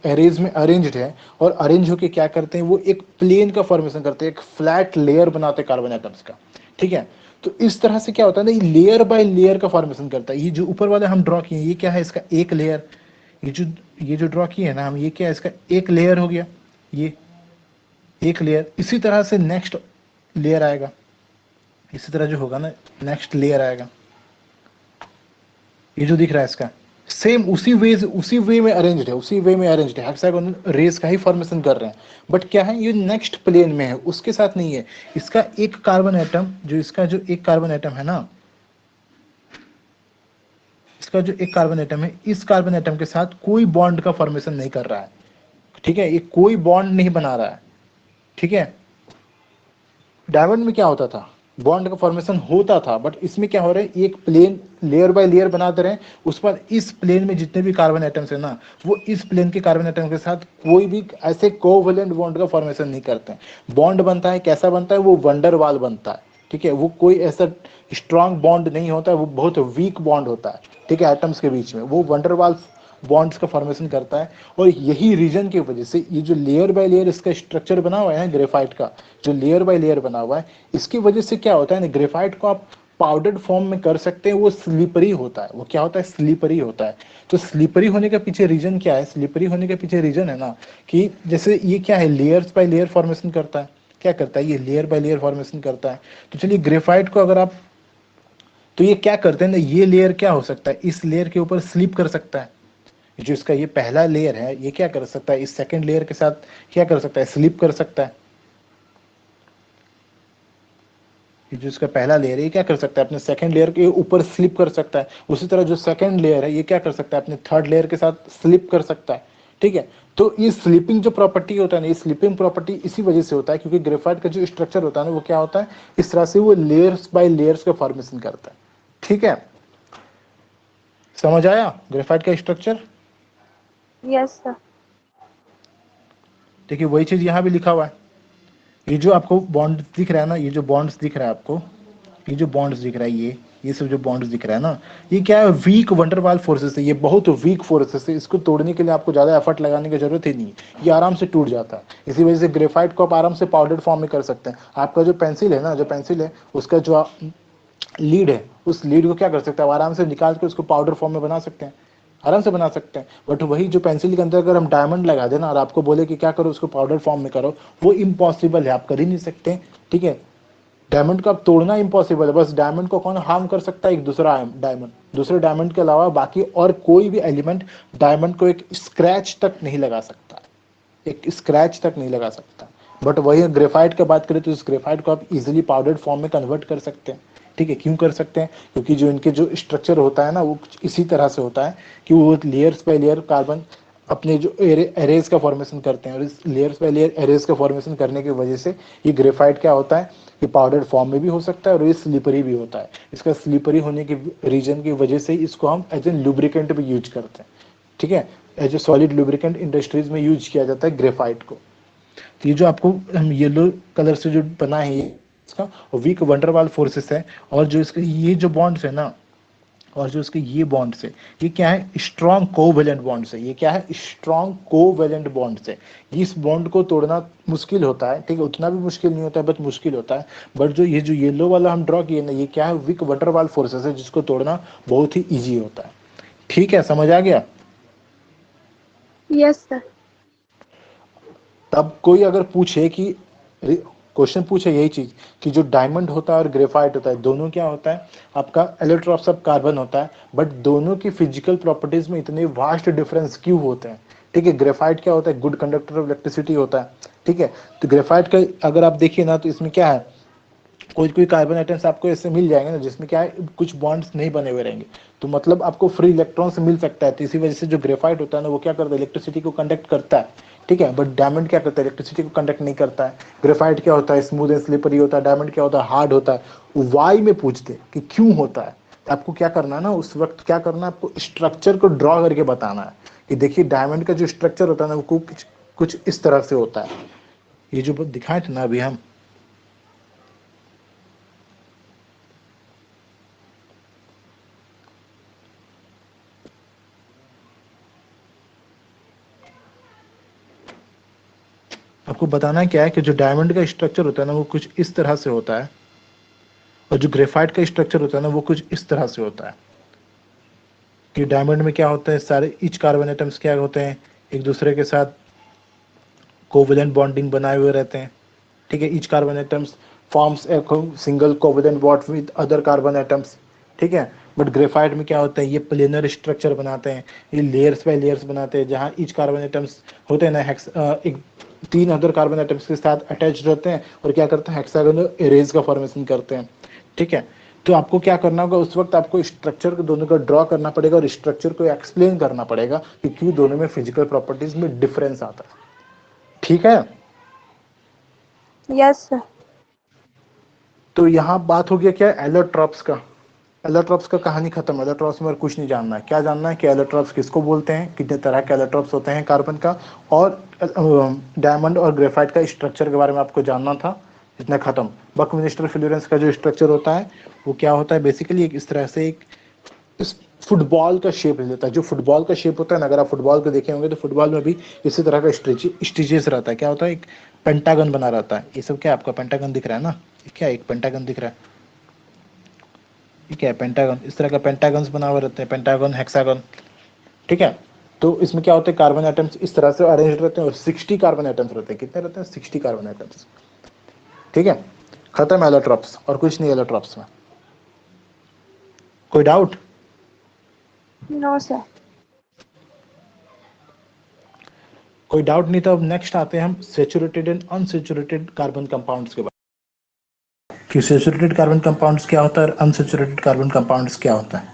एरेज में अरेंज्ड है। और अरेंज होके क्या करते हैं, वो एक प्लेन का फॉर्मेशन करते हैं, एक फ्लैट लेयर बनाते हैं कार्बन एटम्स का। ठीक है, तो इस तरह से क्या होता है ना, ये लेयर बाय लेयर का फॉर्मेशन करता है। ये जो ऊपर वाले हम ड्रॉ किए, ये क्या है, इसका एक लेयर। ये जो ड्रॉ किए है ना हम, ये क्या है, इसका एक लेयर हो गया, ये एक लेयर। इसी तरह से नेक्स्ट लेयर आएगा, इसी तरह जो होगा ना, नेक्स्ट लेयर आएगा। ये जो दिख रहा है इसका सेम उसी वे में अरेंज्ड है, उसी वे में अरेंज्ड है। हेक्सागोनल रेस का ही फॉर्मेशन कर रहे हैं। बट क्या है, ये नेक्स्ट प्लेन में है, उसके साथ नहीं है। इसका एक कार्बन एटम, जो इसका जो एक कार्बन एटम है ना, इसका जो एक कार्बन एटम है, इस कार्बन एटम के साथ कोई बॉन्ड का फॉर्मेशन नहीं कर रहा है। ठीक है, ये कोई बॉन्ड नहीं बना रहा है। ठीक है, डायमंड में क्या होता था, बॉन्ड का फॉर्मेशन होता था। बट इसमें क्या हो रहा है, एक प्लेन लेयर बाय लेयर बनाते रहे, उस पर इस प्लेन में जितने भी कार्बन एटम्स है ना, वो इस प्लेन के कार्बन एटम के साथ कोई भी ऐसे कोवलेंट बॉन्ड का फॉर्मेशन नहीं करते हैं। बॉन्ड बनता है, कैसा बनता है, वो वंडरवाल बनता है। ठीक है, वो कोई ऐसा स्ट्रांग बॉन्ड नहीं होता है, वो बहुत वीक बॉन्ड होता है। ठीक है, एटम्स के बीच में वो वंडरवाल बॉन्ड्स का फॉर्मेशन करता है। और यही रीजन की वजह से ये जो लेयर बाय लेयर इसका स्ट्रक्चर बना हुआ है ग्रेफाइट का, जो लेयर बाय लेयर बना हुआ है, इसकी वजह से क्या होता है ना, ग्रेफाइट को आप पाउडर्ड फॉर्म में कर सकते हैं। वो स्लिपरी होता है, वो क्या होता है, स्लिपरी होता है। तो स्लिपरी होने का पीछे रीजन क्या है, स्लिपरी होने के पीछे रीजन है ना, कि जैसे ये क्या है, लेयर्स बाय लेयर फॉर्मेशन करता है। क्या करता है, ये लेयर बाय लेयर फॉर्मेशन करता है। तो चलिए ग्रेफाइट को अगर आप, तो ये क्या करते हैं ना, ये लेयर क्या हो सकता है, इस लेयर के ऊपर स्लिप कर सकता है। जो इसका ये पहला लेयर है, ये क्या कर सकता है, इस सेकंड लेयर के साथ क्या कर सकता है, स्लिप कर सकता है। ये जो इसका पहला लेयर है, ये क्या कर सकता है, अपने सेकंड लेयर के ऊपर स्लिप कर सकता है। उसी तरह जो सेकंड लेयर है, ये क्या कर सकता है, अपने थर्ड लेयर के साथ स्लिप कर सकता है। ठीक है, तो ये स्लिपिंग जो प्रॉपर्टी होता है ना, ये स्लिपिंग प्रॉपर्टी इसी वजह से होता है, क्योंकि ग्रेफाइट का जो स्ट्रक्चर होता है ना, वो क्या होता है, इस तरह से वो लेयर्स बाय लेयर्स का फॉर्मेशन करता है। ठीक है, समझ आया ग्रेफाइट का स्ट्रक्चर। Yes sir. देखिए वही चीज यहाँ भी लिखा हुआ है। ये जो आपको बॉन्ड दिख रहा है ना, ये जो बॉन्ड्स दिख रहा है आपको, ये जो बॉन्ड्स दिख रहा है, ये सब जो बॉन्ड्स दिख रहा है ना, ये क्या है, वीक वंडरवाल फोर्सेस है। ये बहुत वीक फोर्सेस है। इसको तोड़ने के लिए आपको ज़्यादा एफर्ट लगाने की जरूरत ही नहीं है, ये आराम से टूट जाता है। इसी वजह से ग्रेफाइट को आप आराम से पाउडर्ड फॉर्म में कर सकते हैं। आपका जो पेंसिल है ना, जो पेंसिल है उसका जो लीड है, उस लीड को क्या कर सकते हैं, आप आराम से निकाल के उसको पाउडर फॉर्म में बना सकते हैं, आराम से बना सकते हैं। बट वही जो पेंसिल के अंदर अगर हम डायमंड लगा देना और आपको बोले कि क्या करो, उसको पाउडर फॉर्म में करो, वो इम्पॉसिबल है, आप कर ही नहीं सकते। ठीक है, डायमंड को आप तोड़ना इम्पॉसिबल है। बस डायमंड को कौन हार्म कर सकता है, एक दूसरा डायमंड। दूसरे डायमंड के अलावा बाकी और कोई भी एलिमेंट डायमंड को एक स्क्रैच तक नहीं लगा सकता, एक स्क्रैच तक नहीं लगा सकता। बट वही ग्रेफाइट की बात करें तो इस ग्रेफाइट को आप इजीली पाउडर्ड फॉर्म में कन्वर्ट कर सकते हैं। ठीक है, क्यों कर सकते हैं? क्योंकि जो इनके जो स्ट्रक्चर होता है ना वो कुछ इसी तरह से होता है कि वो लेयर्स बाय लेयर कार्बन अपने जो एरेज का फॉर्मेशन करते हैं, और इस लेयर्स बाय लेयर एरेज का फॉर्मेशन करने की वजह से ये ग्रेफाइट क्या होता है, ये पाउडर्ड फॉर्म में भी हो सकता है और ये स्लिपरी भी होता है। इसका स्लिपरी होने की रीजन की वजह से इसको हम एज ए लुब्रिकेंट भी यूज करते हैं। ठीक है, as a solid lubricant industries में यूज किया जाता है ग्रेफाइट को। तो ये जो आपको येलो कलर से जो बना है ये इसका वीक वंडरवाल फोर्सेस है, और जो इसके ये जो बॉन्ड्स है ना, और जो इसके ये बॉन्ड्स है ये क्या है, स्ट्रॉन्ग कोवेलेंट बॉन्ड्स है। ये क्या है, स्ट्रॉन्ग कोवेलेंट बॉन्ड्स है। इस बॉन्ड को तोड़ना मुश्किल होता है, ठीक है, उतना भी मुश्किल नहीं होता है, बट मुश्किल होता है। बट जो ये जो येलो वाला हम ड्रॉ किए ना, ये क्या है, वीक वंडरवाल फोर्सेस है, जिसको तोड़ना बहुत ही ईजी होता है। ठीक है, समझ आ गया? Yes sir. तब कोई अगर पूछे कि क्वेश्चन पूछे यही चीज कि जो डायमंड होता है और ग्रेफाइट होता है, दोनों क्या होता है, आपका एलोट्रॉप्स ऑफ कार्बन होता है, बट दोनों की फिजिकल प्रॉपर्टीज में इतने वास्ट डिफरेंस क्यों होते हैं? ठीक है, ग्रेफाइट क्या होता है, गुड कंडक्टर ऑफ इलेक्ट्रिसिटी होता है। ठीक है, तो ग्रेफाइट का अगर आप देखिए ना तो इसमें क्या है, कोई कोई कार्बन आइटम्स आपको ऐसे मिल जाएंगे ना जिसमें क्या है, कुछ बॉन्ड्स नहीं बने हुए रहेंगे, तो मतलब आपको फ्री इलेक्ट्रॉन्स मिल सकता है। तो इसी वजह से जो ग्रेफाइट होता है ना वो क्या करता है, इलेक्ट्रिसिटी को कंडक्ट करता है। ठीक है, बट डायमंड क्या करता है, इलेक्ट्रिसिटी को कंडक्ट नहीं करता है। ग्रेफाइट क्या होता है, स्मूथ एंड स्लिपरी होता है। डायमंड क्या होता है, हार्ड होता है। वाई में पूछते कि क्यों होता है, तो आपको क्या करना है ना, उस वक्त क्या करना है, आपको स्ट्रक्चर को ड्रॉ करके बताना है कि देखिए डायमंड का जो स्ट्रक्चर होता है ना वो कुछ इस तरह से होता है। ये जो दिखाए थे ना अभी हम, आपको बताना क्या है कि जो डायमंड का स्ट्रक्चर होता है ना वो कुछ इस तरह से होता है, और जो ग्रेफाइट का स्ट्रक्चर होता है ना वो कुछ इस तरह से होता है। कि डायमंड में क्या होता है, सारे ईच कार्बन एटम्स क्या होते हैं, एक दूसरे के साथ कोवेलेंट बॉन्डिंग बनाए हुए रहते हैं। ठीक है, each carbon atoms forms a single covalent bond with other carbon atoms. ठीक है, बट ग्रेफाइट में क्या होता है, ये प्लेनर स्ट्रक्चर बनाते हैं, ये लेयर्स बाय लेयर्स बनाते हैं, जहाँ ईच कार्बन एटम्स होते हैं ना एक 3 अदर कार्बन एटम्स के साथ अटैच रहते हैं और क्या करते हैं, हेक्सागोनल एरेज का फॉर्मेशन करते हैं। ठीक है, तो आपको क्या करना होगा, उस वक्त आपको स्ट्रक्चर को दोनों का ड्रॉ करना पड़ेगा और स्ट्रक्चर को एक्सप्लेन करना पड़ेगा कि क्यों दोनों में फिजिकल प्रॉपर्टीज में डिफरेंस आता है। ठीक है, यस सर। तो यहाँ बात हो गया क्या, एलोट्रॉप्स का। एलोट्रॉप्स का कहानी खत्म। एलोट्रॉप्स में और कुछ नहीं जानना है। क्या जानना है कि एलोट्रॉप्स किसको बोलते हैं, कितने तरह के एलोट्रॉप्स होते हैं कार्बन का, और डायमंड और ग्रेफाइट का स्ट्रक्चर के बारे में आपको जानना था। इतना खत्म। बकमिंस्टर फ्लोरेंस का जो स्ट्रक्चर होता है वो क्या होता है, बेसिकली एक इस तरह से एक इस फुटबॉल का शेप ले लेता है। जो फुटबॉल का शेप होता है ना, अगर आप फुटबॉल को देखे होंगे तो फुटबॉल में भी इसी तरह का स्टिचेस रहता है। क्या होता है, एक पेंटागन बना रहता है। ये सब क्या आपका पेंटागन दिख रहा है ना, ये क्या एक पेंटागन दिख रहा है, ये क्या है, पेंटागन। इस तरह का पेंटागन्स बना हुए रहते हैं, पेंटागन, हेक्सागन। ठीक है, तो इसमें क्या होता है, कार्बन एटम्स इस तरह से अरेंज रहते हैं और 60 कार्बन एटम्स रहते हैं। कितने रहते हैं, 60 कार्बन एटम्स। ठीक है, खत्म एलोट्रॉप्स, और कुछ नहीं एलोट्रॉप्स में। कोई डाउट? No sir. कोई डाउट नहीं। तो अब नेक्स्ट आते हैं हम saturated and unsaturated carbon compounds के बारे में, कि सेचुरेटेड कार्बन कंपाउंड्स क्या होता है और अनसेचुरेटेड कार्बन कंपाउंड्स क्या होता है,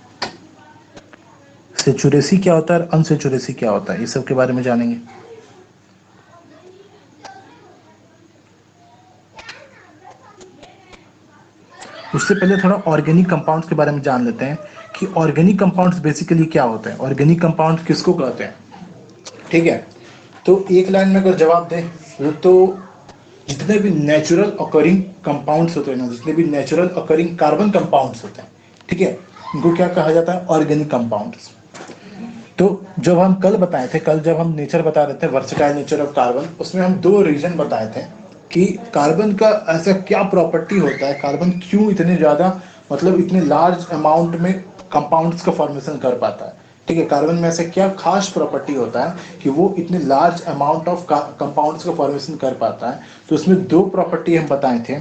सेचुरेसी क्या होता है और अनसेचुरेसी क्या होता है, इस सब के बारे में जानेंगे। उससे पहले थोड़ा ऑर्गेनिक कंपाउंड्स के बारे में जान लेते हैं कि ऑर्गेनिक कंपाउंड्स बेसिकली क्या होते हैं, ऑर्गेनिक कंपाउंड्स किसको कहते हैं। ठीक है, तो एक लाइन में अगर जवाब दें तो जितने भी नेचुरल अकरिंग कंपाउंड्स होते हैं ना, जितने भी नेचुरल अकरिंग कार्बन कंपाउंड्स होते हैं, ठीक है, उनको क्या कहा जाता है, ऑर्गेनिक कंपाउंड्स। तो जब हम कल बताए थे, कल जब हम नेचर बता रहे थे, वर्सेटाइल नेचर ऑफ कार्बन, उसमें हम 2 रीजन बताए थे कि कार्बन का ऐसा क्या प्रॉपर्टी होता है, कार्बन क्यों इतने ज़्यादा, मतलब इतने लार्ज अमाउंट में कंपाउंड्स का फॉर्मेशन कर पाता है। ठीक है, कार्बन में ऐसा क्या खास प्रॉपर्टी होता है कि वो इतने लार्ज अमाउंट ऑफ कंपाउंड्स का फॉर्मेशन कर पाता है। तो उसमें 2 प्रॉपर्टी हम बताए थे।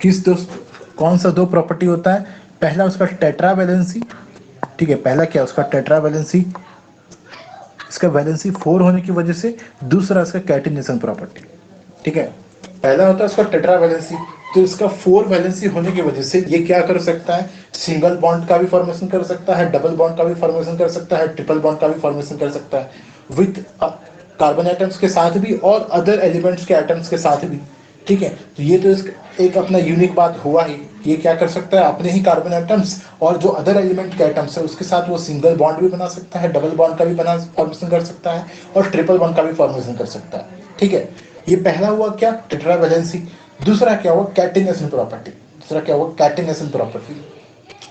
किस दो, कौन सा 2 प्रॉपर्टी होता है? पहला उसका टेट्रा वैलेंसी। ठीक है, पहला क्या उसका टेट्रा वैलेंसी, इसका वैलेंसी 4 होने की वजह से। दूसरा इसका कैटिनेशन प्रॉपर्टी। ठीक है, पहला होता है उसका टेट्रा वैलेंसी, तो इसका 4 वैलेंसी होने की वजह से ये क्या कर सकता है, सिंगल बॉन्ड का भी फॉर्मेशन कर सकता है, डबल बॉन्ड का भी फॉर्मेशन कर सकता है, ट्रिपल बॉन्ड का भी फॉर्मेशन कर सकता है, विथ कार्बन एटम्स के साथ भी और अदर एलिमेंट्स के एटम्स के साथ भी। ठीक है, तो ये तो एक अपना यूनिक बात हुआ ही, ये क्या कर सकता है, अपने ही कार्बन एटम्स और जो अदर एलिमेंट के एटम्स है उसके साथ वो सिंगल बॉन्ड भी बना सकता है, डबल बॉन्ड का भी बना फॉर्मेशन कर सकता है और ट्रिपल बॉन्ड का भी फॉर्मेशन कर सकता है। ठीक है, ये पहला हुआ क्या, टेट्रा वैलेंसी। दूसरा क्या हुआ, कैटेनेशन प्रॉपर्टी। दूसरा क्या हुआ, कैटेनेशन प्रॉपर्टी।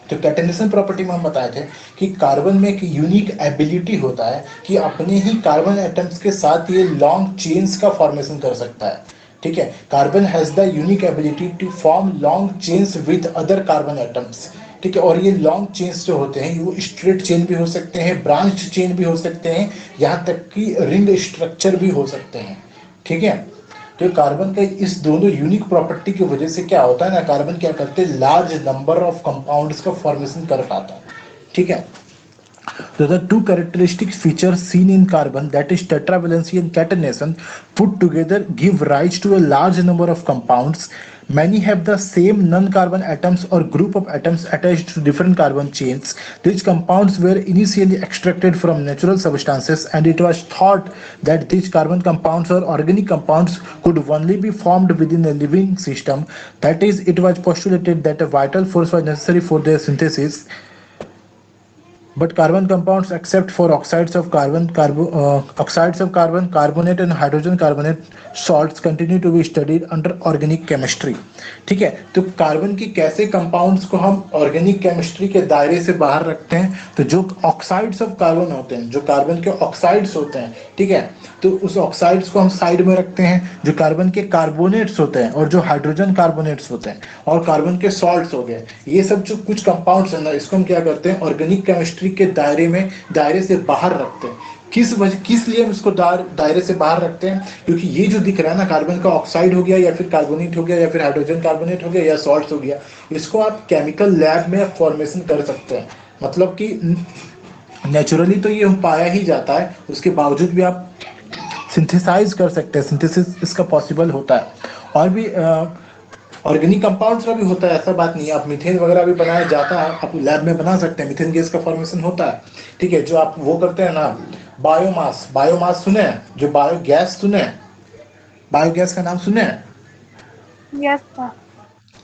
तो कैटेनेशन प्रॉपर्टी में हम बताए थे कि कार्बन में एक यूनिक एबिलिटी होता है कि अपने ही कार्बन एटम्स के साथ ये लॉन्ग चेन्स का फॉर्मेशन कर सकता है। ठीक है, carbon has the unique ability to form long chains with other carbon atoms. ठीक है, और ये लॉन्ग चेन्स जो होते हैं वो स्ट्रेट चेन भी हो सकते हैं, ब्रांच चेन भी हो सकते हैं, यहाँ तक कि रिंग स्ट्रक्चर भी हो सकते हैं। ठीक है, तो कार्बन का इस दोनों यूनिक प्रॉपर्टी की वजह से क्या होता है ना, कार्बन क्या करते हैं, लार्ज नंबर ऑफ कंपाउंड्स का फॉर्मेशन कर पाता है। ठीक है, so the two characteristic features seen in carbon, that is tetravalency and catenation, put together give rise to a large number of compounds. Many have the same non-carbon atoms or group of atoms attached to different carbon chains. These compounds were initially extracted from natural substances, and it was thought that these carbon compounds or organic compounds could only be formed within a living system. That is, it was postulated that a vital force was necessary for their synthesis. But carbon compounds, except for oxides of carbon, carbonate and hydrogen carbonate salts, continue to be studied under organic chemistry. ठीक है, तो carbon की कैसे compounds को हम organic chemistry के दायरे से बाहर रखते हैं, तो जो ऑक्साइड्स ऑफ कार्बन होते हैं, जो कार्बन के ऑक्साइड्स होते हैं, ठीक है, तो उस ऑक्साइड्स को हम साइड में रखते हैं। जो कार्बन के कार्बोनेट्स होते हैं और जो हाइड्रोजन कार्बोनेट्स होते हैं और कार्बन के सॉल्ट्स हो गए, ये सब जो कुछ कंपाउंड्स हैं ना, इसको हम क्या करते हैं, ऑर्गेनिक केमिस्ट्री के दायरे से बाहर रखते हैं। किस लिए हम इसको दायरे से बाहर रखते हैं, क्योंकि ये जो दिख रहा है ना, कार्बन का ऑक्साइड हो गया या फिर कार्बोनेट हो गया या फिर हाइड्रोजन कार्बोनेट हो गया या सॉल्ट्स हो गया, इसको आप केमिकल लैब में फॉर्मेशन कर सकते हैं। मतलब कि नेचुरली तो ये पाया ही जाता है, उसके बावजूद भी आप सिंथेसाइज कर सकते हैं, सिंथेसिस इसका पॉसिबल होता है। और भी ऑर्गेनिक कंपाउंड्स का भी होता है, ऐसा बात नहीं है। आप मीथेन वगैरह भी बनाया जाता है, आप लैब में बना सकते हैं, मीथेन गैस का फॉर्मेशन होता है। ठीक है, जो आप वो करते हैं ना, बायोमास सुने हैं, जो बायोगैस सुने हैं, बायोगैस का नाम सुने हैं, यस सर।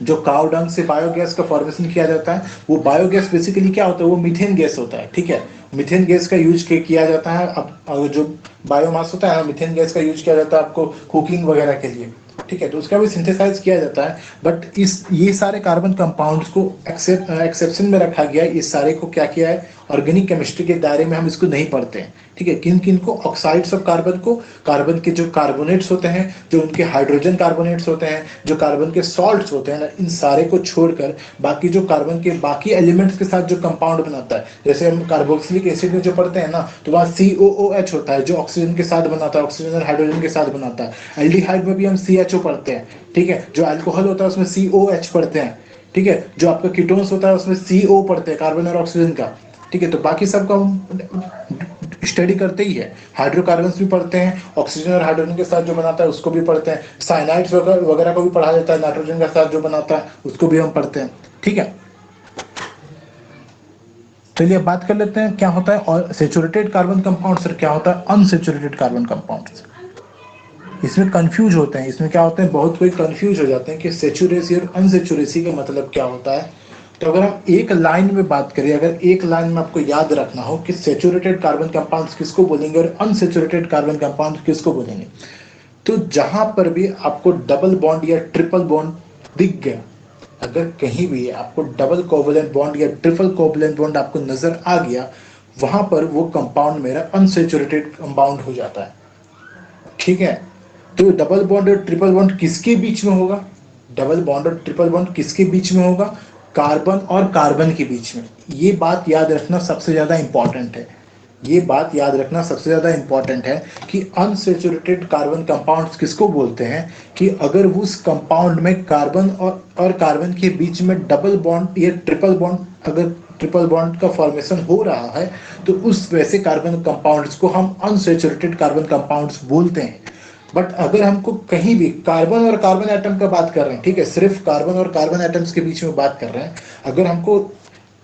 जो काउ डंग से बायोगैस का फॉर्मेशन किया जाता है, वो बायोगैस बेसिकली क्या होता है, वो मीथेन गैस होता है। ठीक है, मीथेन गैस का यूज किया जाता है। अब जो बायोमास होता है, मीथेन गैस का यूज किया जाता है आपको कुकिंग वगैरह के लिए। ठीक है, तो उसका भी सिंथेसाइज किया जाता है। बट ये सारे कार्बन कंपाउंड्स को एक्सेप्शन में रखा गया है। इस सारे को क्या किया है, ऑर्गेनिक केमिस्ट्री के दायरे में हम इसको नहीं पढ़ते हैं। ठीक है, किन किन को, ऑक्साइड्स ऑफ कार्बन को, कार्बन के जो कार्बोनेट्स होते हैं, जो उनके हाइड्रोजन कार्बोनेट्स होते हैं, जो कार्बन के सॉल्ट्स होते हैं ना, इन सारे को छोड़कर बाकी जो कार्बन के बाकी एलिमेंट्स के साथ जो कंपाउंड बनाता है, जैसे हम कार्बोक्सिलिक एसिड में जो पढ़ते हैं ना, तो वहाँ COOH होता है जो ऑक्सीजन के साथ बनाता है, ऑक्सीजन और हाइड्रोजन के साथ बनाता है। एल्डिहाइड में भी हम CHO पढ़ते हैं। ठीक है, जो अल्कोहल होता है उसमें COH पढ़ते हैं। ठीक है, जो आपका कीटोन्स होता है उसमें CO पढ़ते हैं, कार्बन और ऑक्सीजन का। ठीक है, तो बाकी सबका हम स्टडी करते ही है। हाइड्रोकार्बन्स भी पढ़ते हैं, ऑक्सीजन और हाइड्रोजन के साथ जो बनाता है उसको भी पढ़ते हैं, साइनाइड्स वगैरह को भी पढ़ा जाता है, नाइट्रोजन के साथ जो बनाता है उसको भी हम पढ़ते हैं। ठीक है, चलिए अब बात कर लेते हैं क्या होता है और सैचुरेटेड कार्बन कंपाउंड्स और क्या होता है अनसैचुरेटेड कार्बन कंपाउंड्स। इसमें कंफ्यूज होते हैं, इसमें क्या होते हैं, बहुत कोई कंफ्यूज हो जाते हैं कि सैचुरेसी और अनसैचुरेसी का मतलब क्या होता है। तो अगर हम एक लाइन में बात करें, अगर एक लाइन में आपको याद रखना हो कि सैचुरेटेड कार्बन कंपाउंड्स किसको बोलेंगे और अनसैचुरेटेड कार्बन कंपाउंड्स किसको बोलेंगे, तो जहां पर भी आपको डबल बॉन्ड या ट्रिपल बॉन्ड दिख गया, अगर कहीं भी आपको डबल कोवलेंट बॉन्ड या ट्रिपल कोवलेंट बॉन्ड आपको नजर आ गया, वहां पर वो कंपाउंड मेरा अनसैचुरेटेड कंपाउंड हो जाता है। ठीक है, तो डबल बॉन्ड और ट्रिपल बॉन्ड किसके बीच में होगा, डबल बॉन्ड और ट्रिपल बॉन्ड किसके बीच में होगा, कार्बन और कार्बन के बीच में। ये बात याद रखना सबसे ज्यादा इंपॉर्टेंट है। ये बात याद रखना सबसे ज्यादा इंपॉर्टेंट है कि अनसैचुरेटेड कार्बन कंपाउंड्स किसको बोलते हैं, कि अगर उस कंपाउंड में कार्बन और कार्बन के बीच में डबल बॉन्ड या ट्रिपल बॉन्ड, अगर ट्रिपल बॉन्ड का फॉर्मेशन हो रहा है, तो उस वैसे कार्बन कंपाउंड्स को हम अनसैचुरेटेड कार्बन कंपाउंड्स बोलते हैं। बट अगर हमको कहीं भी कार्बन और कार्बन एटम का बात कर रहे हैं, ठीक है, सिर्फ कार्बन और कार्बन एटम्स के बीच में बात कर रहे हैं, अगर हमको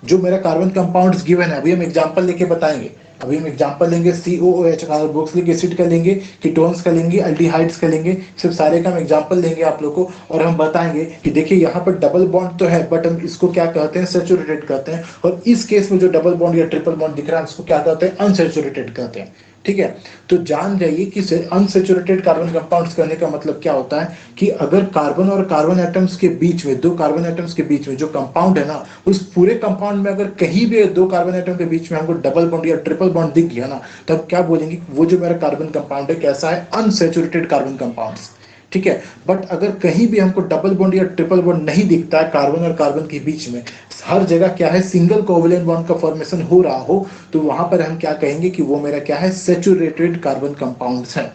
जो मेरा कार्बन कंपाउंड्स गिवन है, अभी हम एग्जांपल लेके बताएंगे, अभी हम एग्जांपल लेंगे COOH कार्बोक्सिलिक एसिड का लेंगे, कीटोन्स का लेंगे, अल्डिहाइड्स का लेंगे, सिर्फ सारे का हम एग्जांपल लेंगे आप लोग को, और हम बताएंगे कि देखिए यहाँ पर डबल बॉन्ड तो है बट हम इसको क्या कहते हैं, सैचुरेटेड कहते हैं, और इस केस में जो डबल बॉन्ड या ट्रिपल बॉन्ड दिख रहा है उसको क्या कहते हैं, अनसैचुरेटेड कहते हैं। ठीक है, तो जान जाइए कि अनसैचुरेटेड कार्बन कंपाउंड्स करने का मतलब क्या होता है कि अगर कार्बन और कार्बन एटम्स के बीच में, दो कार्बन एटम्स के बीच में जो कंपाउंड है ना, उस पूरे कंपाउंड में अगर कहीं भी दो कार्बन एटम के बीच में हमको डबल बॉन्ड या ट्रिपल बॉन्ड दिख गया ना, तब क्या बोलेंगे, वो जो मेरा कार्बन कंपाउंड है कैसा है, अनसैचुरेटेड कार्बन कंपाउंड्स। ठीक है, बट अगर कहीं भी हमको डबल बॉन्ड या ट्रिपल बॉन्ड नहीं दिखता है कार्बन और कार्बन के बीच में, हर जगह क्या है, सिंगल कोवलेंट बॉन्ड का फॉर्मेशन हो रहा हो, तो वहां पर हम क्या कहेंगे कि वो मेरा क्या है, सैचुरेटेड कार्बन कंपाउंड्स है।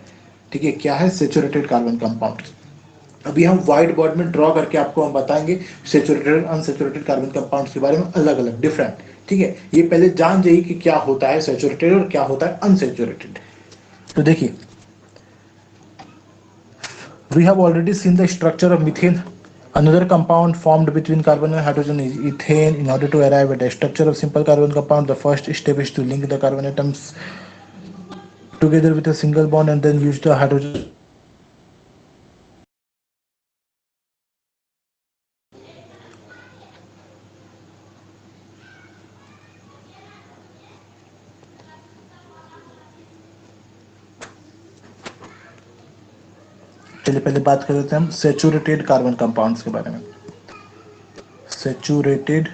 ठीक है, क्या है, सैचुरेटेड कार्बन कंपाउंड्स। अभी हम व्हाइट बोर्ड में ड्रॉ करके आपको हम बताएंगे सैचुरेटेड अनसैचुरेटेड कार्बन कंपाउंड्स के बारे में, अलग अलग डिफरेंट। ठीक है, ये पहले जान जाइए कि क्या होता है सैचुरेटेड और क्या होता है अनसैचुरेटेड। तो देखिए, we have already seen the structure of methane, another compound formed between carbon and hydrogen is ethane. In order to arrive at the structure of simple carbon compound, the first step is to link the carbon atoms together with a single bond and then use the hydrogen. चलिए पहले बात कर लेते हैं हम saturated carbon compounds के बारे में। सैचुरेटेड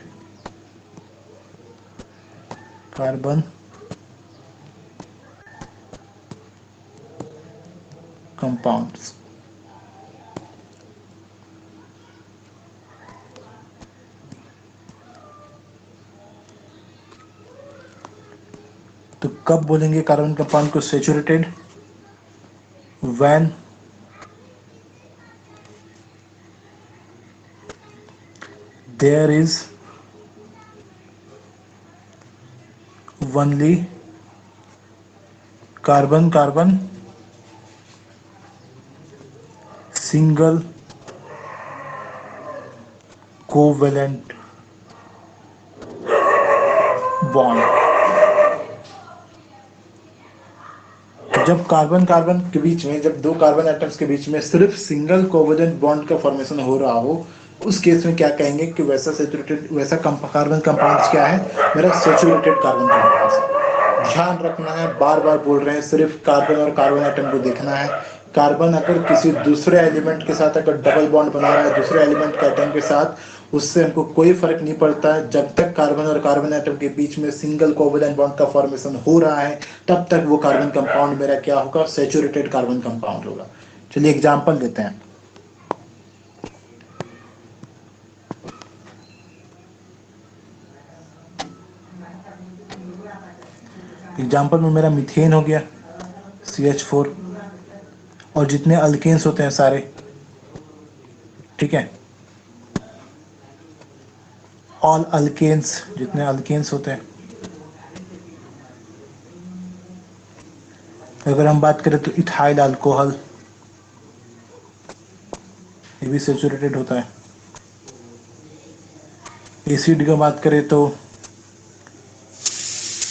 कार्बन कंपाउंड्स, तो कब बोलेंगे कार्बन कंपाउंड को saturated, when there is only carbon carbon single covalent bond। जब कार्बन कार्बन के बीच में, जब दो कार्बन एटम्स के बीच में सिर्फ सिंगल कोवेलेंट बॉन्ड का फॉर्मेशन हो रहा हो, उस केस में क्या कहेंगे कि वैसा सैचुरेटेड, वैसा कार्बन कंपाउंड्स क्या है, मेरा सैचुरेटेड कार्बन कंपाउंड्स। ध्यान रखना है, बार बार बोल रहे हैं, सिर्फ कार्बन और कार्बन एटम को देखना है। कार्बन अगर किसी दूसरे एलिमेंट के साथ अगर डबल बॉन्ड बना रहा है दूसरे एलिमेंट के एटम के साथ, उससे हमको कोई फर्क नहीं पड़ता है। जब तक कार्बन और कार्बन एटम के बीच में सिंगल कोवेलेंट बॉन्ड का फॉर्मेशन हो रहा है, तब तक वो कार्बन कंपाउंड मेरा क्या होगा, सैचुरेटेड कार्बन कंपाउंड होगा। चलिए एग्जांपल देते हैं। एग्जांपल में मेरा मीथेन हो गया CH4, और जितने अल्केन्स होते हैं सारे, ठीक है, ऑल अल्केन्स, जितने अल्केन्स होते हैं, अगर हम बात करें तो इथाइल अल्कोहल, ये भी सैचुरेटेड होता है। एसिड की बात करें तो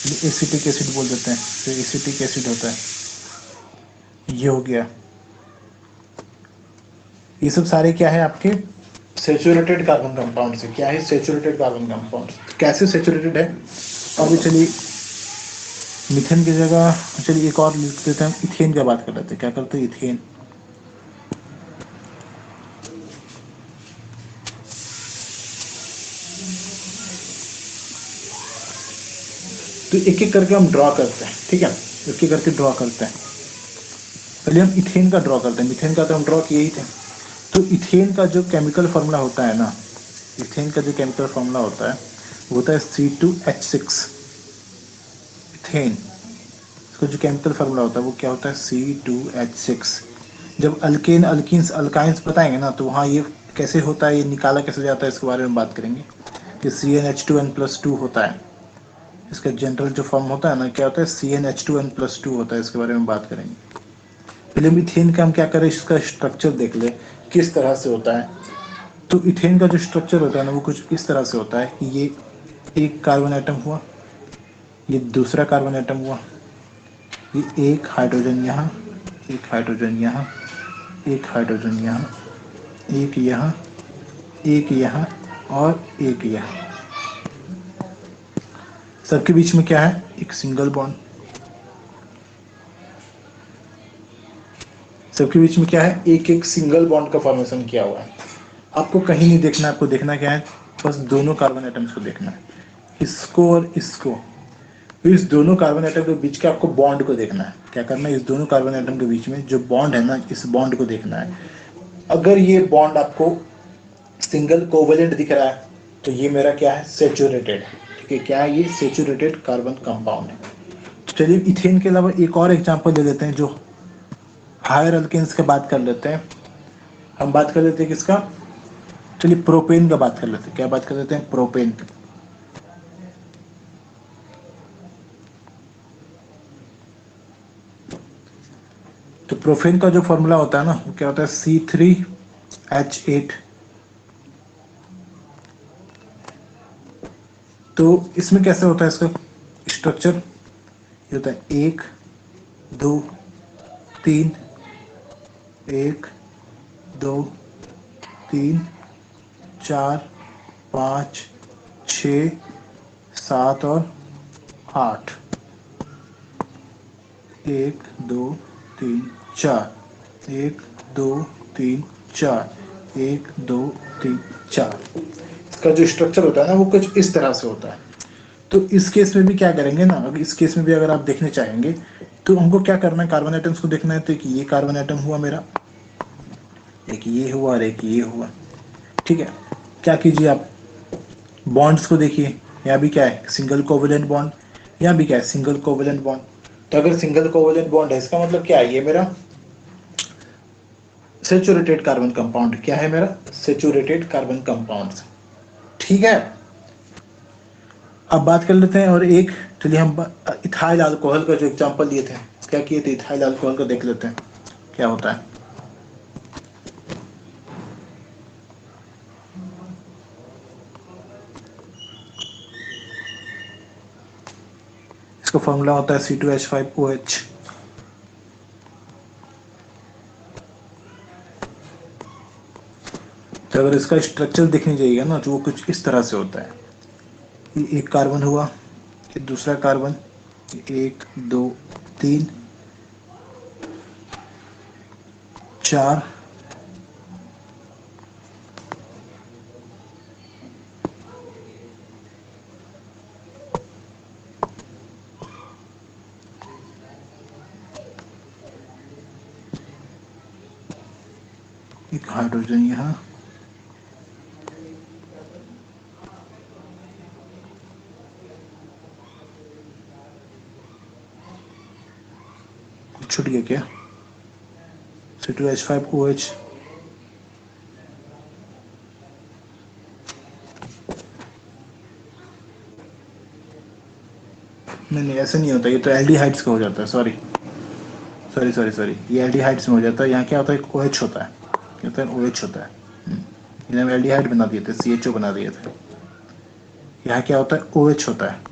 एसिटिक एसिड बोल देते हैं, तो एसिटिक एसिड होता है। ये हो गया, ये सब सारे क्या है आपके सैचुरेटेड कार्बन कंपाउंड से। क्या है, सैचुरेटेड कार्बन कंपाउंड। कैसे सैचुरेटेड है, अभी चलिए मीथेन की जगह, चलिए एक और लिख देते हैं, इथेन की बात कर लेते हैं। क्या करते हैं, इथेन। तो एक एक करके हम ड्रॉ करते हैं, ठीक है, एक एक करके ड्रॉ करते हैं। पहले हम इथेन का ड्रॉ करते हैं, मीथेन का तो हम ड्रॉ किए ही थे। तो इथेन का जो केमिकल फॉर्मूला होता है ना, इथेन का जो केमिकल फॉर्मूला होता है वो होता है C2H6। इथेन, इसका जो केमिकल फॉर्मूला होता है वो क्या होता है, C2H6। जब अल्केन अल्किन्स अल्काइंस बताएंगे ना, तो वहाँ ये कैसे होता है, ये निकाला कैसे जाता है, इसके बारे में बात करेंगे। कि CnH2n+2 होता है, इसका जनरल जो फॉर्म होता है ना, क्या होता है, CnH2n+2 होता है, इसके बारे में बात करेंगे। पहले मीथेन का हम क्या करें, इसका स्ट्रक्चर देख ले किस तरह से होता है। तो इथेन का जो स्ट्रक्चर होता है ना वो कुछ इस तरह से होता है कि ये एक कार्बन एटम हुआ, ये दूसरा कार्बन एटम हुआ, ये एक हाइड्रोजन यहाँ, एक हाइड्रोजन यहाँ, एक हाइड्रोजन यहाँ, एक यहाँ, एक यहाँ और एक यहाँ। सबके बीच में क्या है, एक सिंगल बॉन्ड। सबके बीच में क्या है, एक एक सिंगल बॉन्ड का फॉर्मेशन किया हुआ है। आपको कहीं नहीं देखना, आपको देखना क्या है, बस दोनों कार्बन एटम्स को देखना है, इसको और इसको। तो इस दोनों कार्बन एटम के बीच के आपको बॉन्ड को देखना है। क्या करना है, इस दोनों कार्बन एटम के बीच में जो बॉन्ड है ना, इस बॉन्ड को देखना है। अगर ये बॉन्ड आपको सिंगल कोवेलेंट दिख रहा है तो ये मेरा क्या है, सेचुरेटेड। ठीक है, क्या है ये, सेचुरेटेड कार्बन कंपाउंड है। तो चलिए इथेन के अलावा एक और एग्जांपल ले लेते हैं, जो हायर अल्केन्स की बात कर लेते हैं। हम बात कर लेते हैं किसका, चलिए प्रोपेन का बात कर लेते हैं। क्या बात कर लेते हैं, प्रोपेन। तो प्रोपेन का जो फॉर्मूला होता है ना वो क्या होता है, C3H8। तो इसमें कैसे होता है इसका स्ट्रक्चर, ये होता है 1 2 3, 1 2 3 4 5 6 7 और 8, 1 2 3 4, 1 2 3 4, 1 2 3 4। इसका जो स्ट्रक्चर होता है ना वो कुछ इस तरह से होता है। तो इस केस में भी क्या करेंगे ना, अगर इस केस में भी अगर आप देखने चाहेंगे तो हमको क्या करना है, कार्बन एटम्स को देखना है। तो एक ये कार्बन एटम हुआ मेरा, एक ये हुआ और एक ये हुआ। ठीक है, क्या कीजिए आप बॉन्ड्स को देखिए, यहाँ भी क्या है, सिंगल कोवेलेंट बॉन्ड, यहाँ भी क्या है, सिंगल कोवेलेंट बॉन्ड। तो अगर सिंगल कोवेलेंट बॉन्ड है इसका मतलब क्या है, ये मेरा सेचुरेटेड कार्बन कंपाउंड। क्या है मेरा, सेचुरेटेड कार्बन कंपाउंड। ठीक है, अब बात कर लेते हैं और एक, चलिए हम इथाइल अल्कोहल का जो एग्जांपल लिए थे, क्या किए थे, इथाइल अल्कोहल का देख लेते हैं क्या होता है। इसका फॉर्मूला होता है C2H5OH। तो अगर इसका स्ट्रक्चर देखने जाइएगा ना तो वो कुछ इस तरह से होता है, ये एक कार्बन हुआ, ये दूसरा कार्बन, 1 2 3 4, एक हाइड्रोजन यहाँ, छूट गया क्या, C2H5OH। नहीं ऐसे नहीं होता, ये तो एल्डिहाइड्स का हो जाता है, सॉरी सॉरी सॉरी सॉरी, ये एल्डिहाइड्स में हो जाता है। यहाँ क्या होता है, OH होता है, क्या होता है, OH होता है। इन्हें एल्डिहाइड बना दिए थे, CHO बना दिए थे। यहाँ क्या होता है, OH होता है।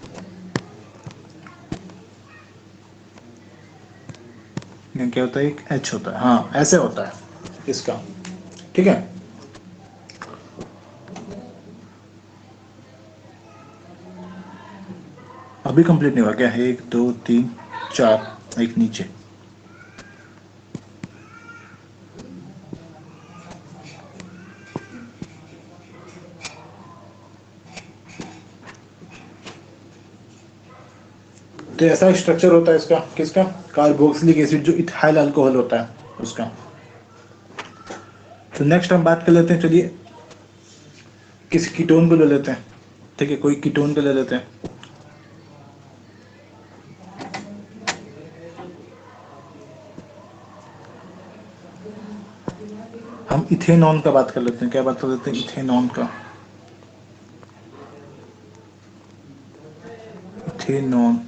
यहाँ क्या होता है, एक H होता है। हाँ ऐसे होता है इसका। ठीक है, अभी कंप्लीट नहीं हुआ क्या, 1 2 3 4, एक नीचे। तो ऐसा स्ट्रक्चर होता है इसका, किसका, कार्बोक्सिलिक एसिड जो इथाइल अल्कोहल होता है उसका। तो नेक्स्ट हम बात कर लेते हैं, चलिए किसी कीटोन को ले लेते हैं। ठीक है, कोई कीटोन को ले लेते हैं। हम इथेनॉन का बात कर लेते हैं। क्या बात कर लेते हैं, इथेनॉन का। इथेनॉन,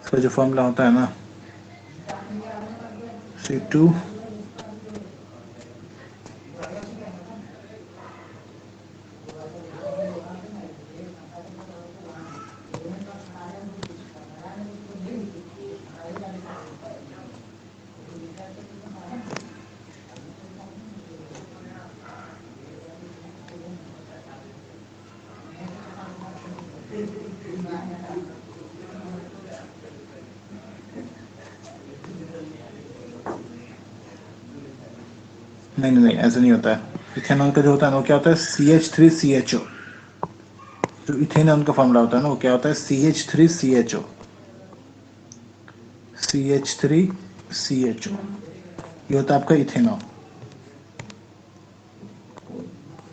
इसका जो फॉर्मूला होता है ना C2 नहीं नहीं नहीं, ऐसा नहीं होता है। इथेनॉल का जो होता है ना वो क्या होता है, CH3CHO। जो इथेनॉल का फॉर्मूला होता है ना वो क्या होता है, CH3CHO। CH3CHO ये होता है आपका इथेनॉल।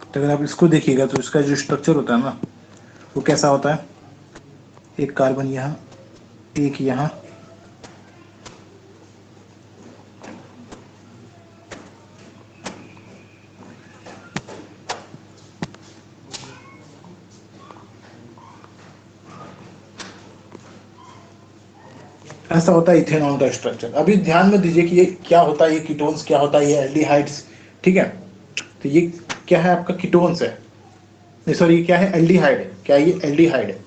तो अगर आप इसको देखिएगा तो इसका जो स्ट्रक्चर होता है ना वो कैसा होता है, एक कार्बन यहाँ, एक यहाँ, ऐसा होता है इथेनॉल का स्ट्रक्चर। अभी ध्यान में दीजिए कि ये क्या होता है, ये कीटोन्स क्या होता है, ये एल्डिहाइड्स, ठीक है। तो ये क्या है आपका, कीटोन्स है, सॉरी ये क्या है, एल्डिहाइड है। क्या ये एल्डिहाइड है,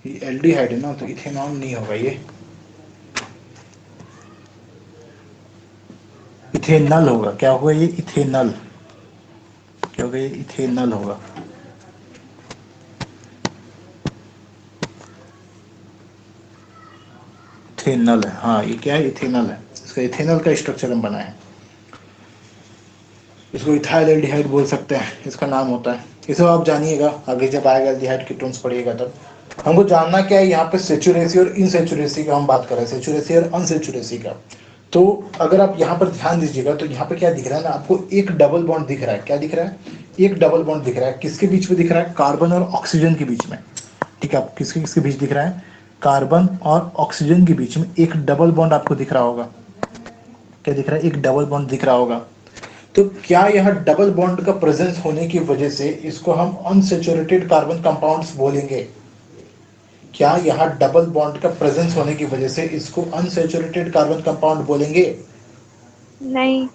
ये एल्डिहाइड है ना, तो इथेनॉल नहीं होगा, ये इथेनल होगा। क्या होगा ये, इथेनल। क्या होगा ये, इथेनल होगा। इथेनल है, हाँ ये क्या है, इथेनल है। इसका इथेनल का स्ट्रक्चर हम बनाए हैं। इसको इथाइल एल्डिहाइड बोल सकते हैं, इसका नाम होता है। इसे आप जानिएगा आगे जब आएगा एल्डिहाइड कीटोन्स पढ़िएगा तब। हमको जानना क्या है, यहाँ पे सेचुरेसी और इनसेचुरेसी का हम बात कर रहे हैं, सेचुरेसी और अनसेचुरेसी का। तो अगर आप यहाँ पर ध्यान दीजिएगा तो यहाँ पे क्या दिख रहा है ना आपको, एक डबल बॉन्ड दिख रहा है। क्या दिख रहा है, एक डबल बॉन्ड दिख रहा है। किसके बीच में दिख रहा है, कार्बन और ऑक्सीजन के बीच में। ठीक है, आप किसके किसके बीच दिख रहा है, कार्बन और ऑक्सीजन के बीच में एक डबल बॉन्ड आपको दिख रहा होगा। क्या दिख रहा है, एक डबल बॉन्ड दिख रहा होगा। तो क्या यह डबल बॉन्ड का प्रेजेंस होने की वजह से इसको हम अनसेचुरेटेड कार्बन कंपाउंड्स बोलेंगे? क्या यह डबल बॉन्ड का प्रेजेंस होने की वजह से इसको अनसेचुरेटेड कार्बन कंपाउंड बोलेंगे? नहीं।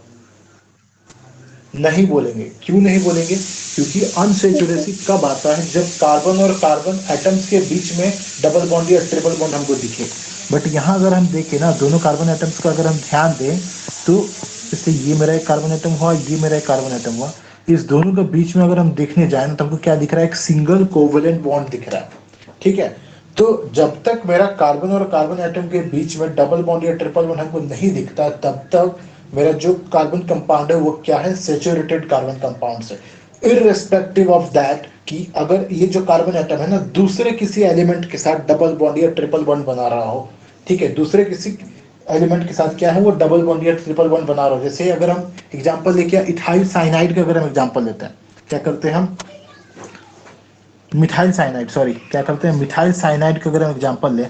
नहीं बोलेंगे। क्यों नहीं बोलेंगे, क्योंकि अनसेचुरेसी कब आता है, जब कार्बन और कार्बन एटम्स के बीच में डबल बॉन्ड या ट्रिपल बॉन्ड हमको दिखे। बट यहाँ अगर हम देखें ना, दोनों कार्बन एटम्स का अगर हम ध्यान दें तो जैसे ये मेरा एक कार्बन एटम हुआ, ये मेरा एक कार्बन एटम हुआ, इस दोनों के बीच में अगर हम देखने जाए ना तो हमको क्या दिख रहा है, एक सिंगल कोवेलेंट बॉन्ड दिख रहा है। ठीक है, तो जब तक मेरा कार्बन और कार्बन एटम के बीच में डबल बॉन्ड या ट्रिपल बॉन्ड हमको नहीं दिखता तब तक मेरा जो कार्बन कंपाउंड है वो क्या है, सेचुरेटेड कार्बन कंपाउंड है। इररिस्पेक्टिव ऑफ दैट कि अगर ये जो कार्बन एटम है ना दूसरे किसी एलिमेंट के साथ डबल बॉन्ड या ट्रिपल बॉन्ड बना रहा हो, ठीक है, दूसरे किसी एलिमेंट के साथ क्या है वो डबल बॉन्ड या ट्रिपल बॉन्ड बना रहा हो। जैसे अगर हम एग्जांपल लेके इथाइल साइनाइड का अगर हम एग्जांपल लेते हैं, क्या करते हैं हम, मिथाइल साइनाइड, सॉरी क्या करते हैं, मिथाइल साइनाइड का अगर हम एग्जांपल लें,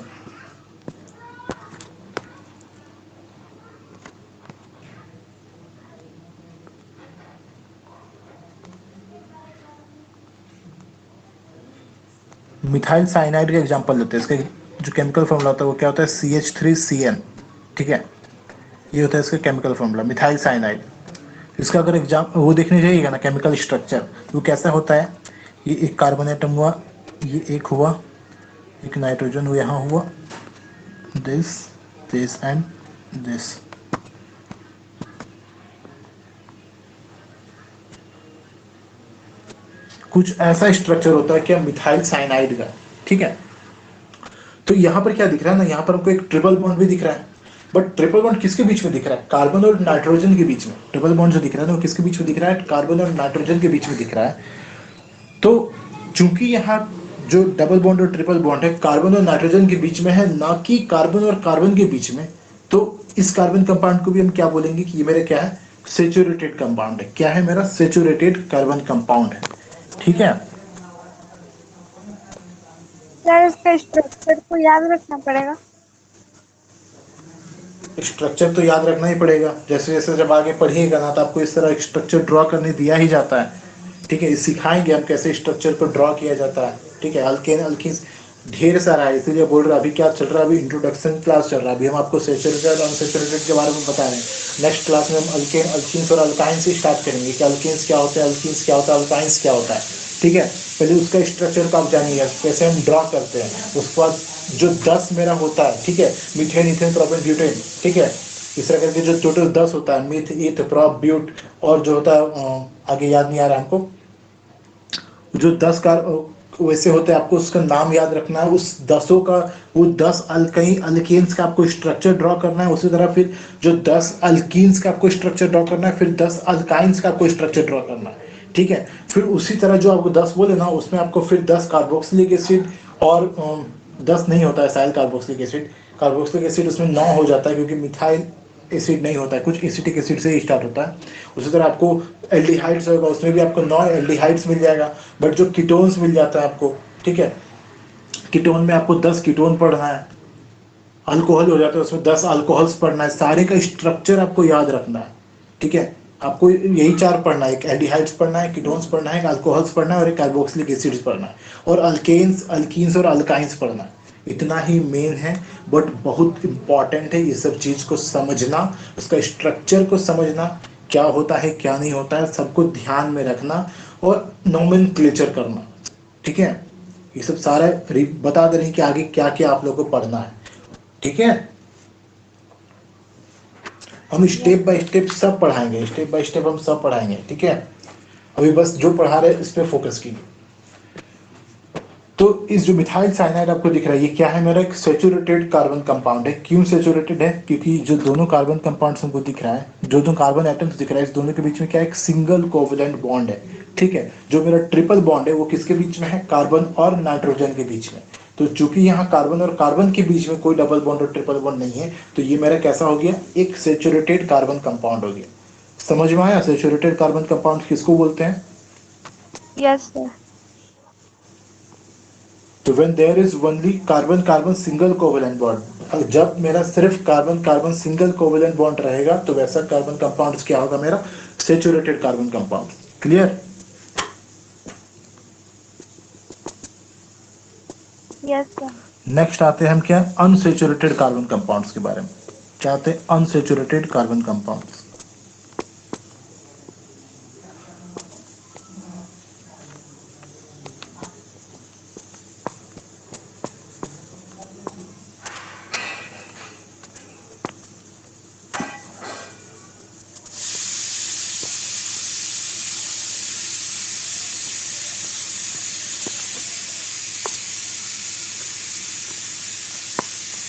मिथाइल साइनाइड का एग्जांपल लेते हैं, इसका जो केमिकल फॉर्मूला होता है वो क्या होता है, CH3CN। ठीक है, ये होता है इसका केमिकल फॉर्मूला मिथाइल साइनाइड। इसका अगर एग्जाम वो देखने जाइएगा ना केमिकल स्ट्रक्चर, वो कैसा होता है, ये एक कार्बन एटम हुआ, ये एक हुआ, एक नाइट्रोजन हुआ, यहाँ हुआ, दिस दिस एंड दिस। कुछ ऐसा स्ट्रक्चर होता है क्या, मिथाइल साइनाइड का। ठीक है, तो यहाँ पर क्या दिख रहा है ना, यहाँ पर हमको एक ट्रिपल बॉन्ड भी दिख रहा है। बट ट्रिपल बॉन्ड किसके बीच में दिख रहा है, कार्बन और नाइट्रोजन के बीच में। ट्रिपल बॉन्ड जो दिख रहा है ना वो किसके बीच में दिख रहा है, कार्बन और नाइट्रोजन के बीच में दिख रहा है। तो चूंकि यहाँ जो डबल बॉन्ड और ट्रिपल बॉन्ड है कार्बन और नाइट्रोजन के बीच में है, ना कि कार्बन और कार्बन के बीच में, तो इस कार्बन कंपाउंड को भी हम क्या बोलेंगे कि ये मेरा क्या है, सेचुरेटेड कंपाउंड है। क्या है, मेरा सेचुरेटेड कार्बन कंपाउंड है। ठीक है, सर इसका स्ट्रक्चर को याद रखना पड़ेगा। स्ट्रक्चर तो याद रखना ही पड़ेगा। जैसे जैसे जब आगे पढ़िएगा ना तो आपको इस तरह स्ट्रक्चर ड्रॉ करने दिया ही जाता है। ठीक है, सिखाएंगे हम कैसे स्ट्रक्चर को ड्रॉ किया जाता है। ठीक है, अल्केन अल्कीन ढेर सारा है, इसीलिए बोल रहा अभी क्या चल रहा है, अभी इंट्रोडक्शन क्लास चल रहा है, अभी हम आपको सैचुरेटेड और अनसैचुरेटेड के बारे में बता रहे हैं। नेक्स्ट क्लास में हम अल्केन अल्कीन्स और अल्काइंस से स्टार्ट करेंगे कि अल्केन्स क्या होता है, अल्कीन्स क्या होता है, अल्काइंस क्या होता है। ठीक है, पहले उसका स्ट्रक्चर को आप जानिएगा कैसे हम ड्रॉ करते हैं। उसके बाद जो 10 मेरा होता है, ठीक है, मीथेन इथेन प्रोपेन ब्यूटेन, ठीक है, इस तरह करके जो टोटल 10 होता है, मीथ ईथ प्रोप ब्यूट, और जो होता है आगे याद नहीं आ रहा हमको, जो 10 का वैसे होते हैं, आपको उसका नाम याद रखना है। उस 10 का, वो 10 अल्कई अल्केन्स का आपको स्ट्रक्चर ड्रॉ करना है। उसी तरह फिर जो 10 अल्कीन्स का आपको स्ट्रक्चर ड्रॉ करना है, फिर 10 अल्काइंस का आपको स्ट्रक्चर ड्रॉ करना है। ठीक है, फिर उसी तरह जो आपको 10 बोले ना, उसमें आपको फिर 10 कार्बोक्सिलिक एसिड, और 10 नहीं होता है शायद कार्बोक्सिलिक एसिड, कार्बोक्सिलिक एसिड उसमें 9 हो जाता है, क्योंकि मिथाइल एसिड नहीं होता है, कुछ एसिटिक एसिड से ही स्टार्ट होता है। उसी तरह आपको एल्डिहाइड्स होगा, उसमें भी आपको 9 एल्डिहाइड्स मिल जाएगा। बट जो कीटोन्स मिल जाता है आपको, ठीक है, कीटोन में आपको 10 कीटोन पढ़ना है। अल्कोहल हो जाता है, उसमें 10 अल्कोहल्स पढ़ना है। सारे का स्ट्रक्चर आपको याद रखना है। ठीक है, आपको यही 4 पढ़ना है, एक एल्डिहाइड्स पढ़ना है, कीटोन्स पढ़ना है, एक अल्कोहल्स पढ़ना है, और एक कार्बोक्सिलिक एसिड्स पढ़ना है, और अल्केन्स अल्कीन्स और अल्काइंस पढ़ना है। इतना ही मेन है, बट बहुत इंपॉर्टेंट है ये सब चीज़ को समझना, उसका स्ट्रक्चर को समझना, क्या होता है क्या नहीं होता है, सबको ध्यान में रखना, और नोमेनक्लेचर करना। ठीक है, ये सब सारा बता दे रहे हैं कि आगे क्या क्या आप लोगों को पढ़ना है। ठीक है, हम स्टेप बाय स्टेप सब पढ़ाएंगे, स्टेप बाय स्टेप हम सब पढ़ाएंगे। ठीक है, अभी बस जो पढ़ा रहे इस पे फोकस कीजिए। तो इस जो मिथाइल साइनाइड आपको दिख रहा है, ये क्या है, मेरा एक सैचुरेटेड कार्बन कंपाउंड है। क्यों सैचुरेटेड है? क्योंकि जो दोनों कार्बन कंपाउंड्स हमको दिख रहा है, जो दो कार्बन एटम्स दिख रहा है, इस दोनों के बीच में क्या है, एक सिंगल कोवलेंट बॉन्ड है। ठीक है, जो मेरा ट्रिपल बॉन्ड है वो किसके बीच में है, कार्बन और नाइट्रोजन के बीच में। तो चूंकि यहाँ कार्बन और कार्बन के बीच में कोई डबल बॉन्ड और ट्रिपल बॉन्ड नहीं है, तो ये मेरा कैसा हो गया, एक सैचुरेटेड कार्बन कंपाउंड हो गया। समझ में आया? सैचुरेटेड कार्बन कंपाउंड किसको बोलते हैं? Yes sir. तो when there is only carbon carbon single covalent bond, जब मेरा सिर्फ carbon carbon single covalent bond रहेगा, तो वैसा कार्बन कंपाउंड क्या होगा, मेरा saturated carbon compound. Clear? Yes sir. Next आते हैं हम क्या, अनसैचुरेटेड कार्बन कंपाउंड्स के बारे में। क्या आते हैं? Unsaturated carbon compounds.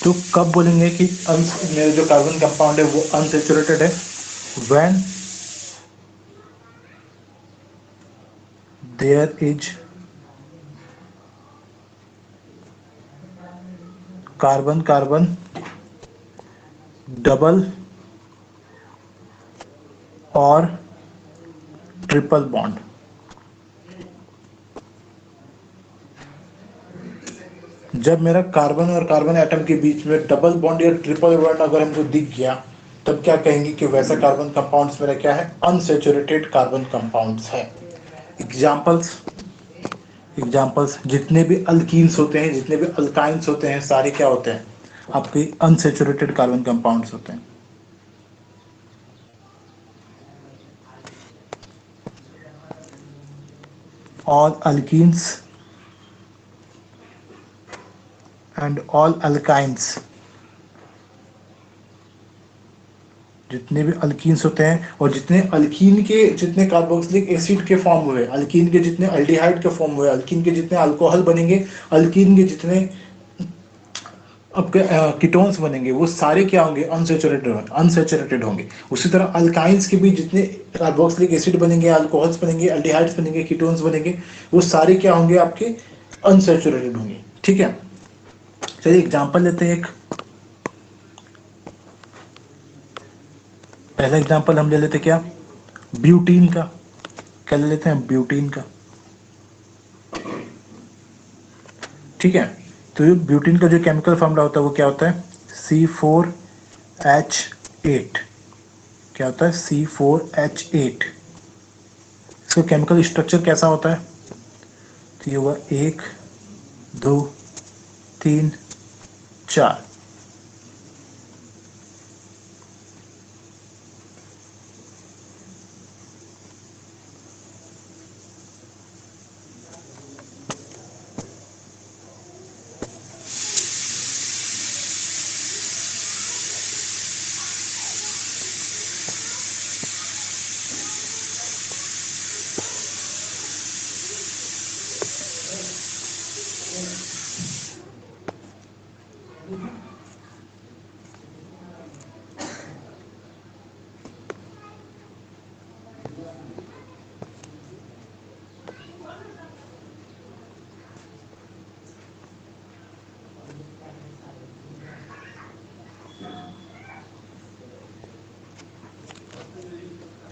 तो कब बोलेंगे कि मेरे जो कार्बन कंपाउंड है वो अनसैचुरेटेड है? When there is carbon carbon double और ट्रिपल बॉन्ड। जब मेरा कार्बन और कार्बन एटम के बीच में डबल बॉन्ड या ट्रिपल बॉन्ड अगर हमको दिख गया, तब क्या कहेंगे कि वैसा कार्बन कंपाउंड्स मेरा क्या है, अनसैचुरेटेड कार्बन कंपाउंड्स है। एग्जांपल्स, एग्जांपल्स जितने भी अल्कीन्स होते हैं, जितने भी अल्काइंस होते हैं, सारे क्या होते हैं, आपके अनसैचुरेटेड कार्बन कंपाउंड्स होते हैं। All alkenes and all alkynes, जितने भी अल्कीन्स होते हैं, और जितने अल्कीन के जितने कार्बोक्सिलिक एसिड के फॉर्म हुए, अल्कीन के जितने अल्डिहाइड के फॉर्म हुए, अल्कीन के जितने अल्कोहल बनेंगे, अल्कीन के जितने आपके कीटोन्स बनेंगे, वो सारे क्या होंगे, अनसैचुरेटेड होंगे। उसी तरह अल्काइंस के भी जितने कार्बोक्सिलिक एसिड बनेंगे, अल्कोहल्स बनेंगे, अल्डिहाइड्स बनेंगे, कीटोन्स बनेंगे, वो सारे क्या होंगे, आपके अनसैचुरेटेड होंगे। ठीक है, चलिए एग्जांपल लेते हैं एक। पहला एग्जांपल हम ले लेते क्या, ब्यूटीन का। क्या ले लेते हैं, ब्यूटीन का। ठीक है, तो ये ब्यूटीन का जो केमिकल फॉर्मूला होता है वो क्या होता है, C4H8। क्या होता है, C4H8। इसका केमिकल स्ट्रक्चर कैसा होता है, तो ये हुआ 1 2 3 4।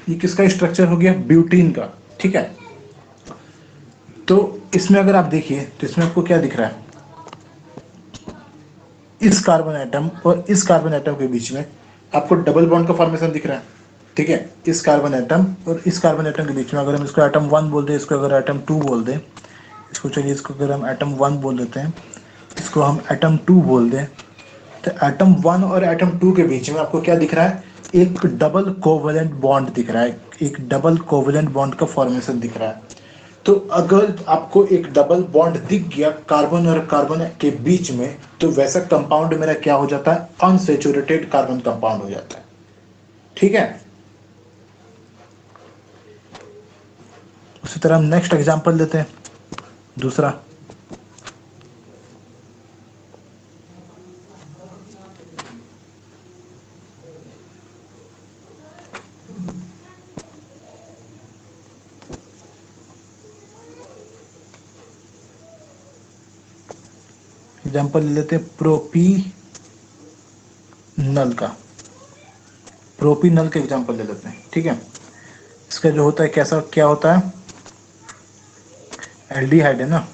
ये किसका स्ट्रक्चर हो गया? ब्यूटीन का। ठीक है, तो इसमें अगर आप देखिए तो इसमें आपको क्या दिख रहा है? इस कार्बन एटम और इस कार्बन एटम के बीच में आपको डबल बॉन्ड का फॉर्मेशन दिख रहा है। ठीक है, इस कार्बन एटम और इस कार्बन एटम के बीच में अगर हम इसको एटम 1 बोल दें, इसको अगर एटम 2 बोल दें, इसको चलिए इसको अगर हम एटम 1 बोल देते हैं, इसको हम एटम 2 बोल दें, तो एटम 1 और एटम 2 के बीच में आपको क्या दिख रहा है? एक डबल कोवेलेंट बॉन्ड दिख रहा है, एक डबल कोवेलेंट बॉन्ड का फॉर्मेशन दिख रहा है। तो अगर आपको एक डबल बॉन्ड दिख गया कार्बन और कार्बन के बीच में, तो वैसा कंपाउंड मेरा क्या हो जाता है? अनसैचुरेटेड कार्बन कंपाउंड हो जाता है। ठीक है, उसी तरह हम नेक्स्ट एग्जांपल लेते हैं, दूसरा। एग्जांपल ले लेते हैं प्रोपीनल का। प्रोपीनल का एग्जांपल ले लेते हैं। ठीक है, इसका जो होता है कैसा क्या होता है? एल्डिहाइड है ना,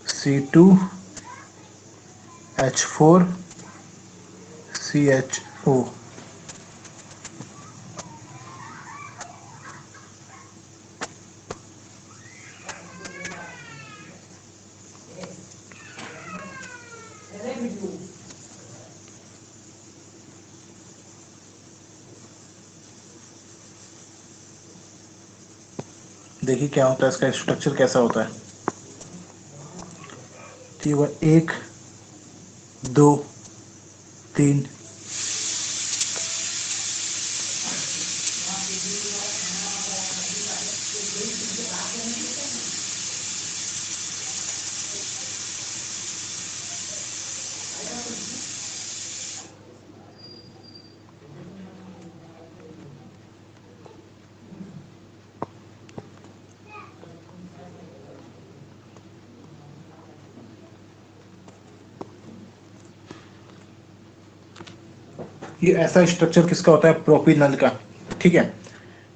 C2H4CHO। देखिए क्या होता है, इसका स्ट्रक्चर कैसा होता है। ठीक है, 1 2 3। ये ऐसा स्ट्रक्चर किसका होता है? प्रोपीनल का। ठीक है,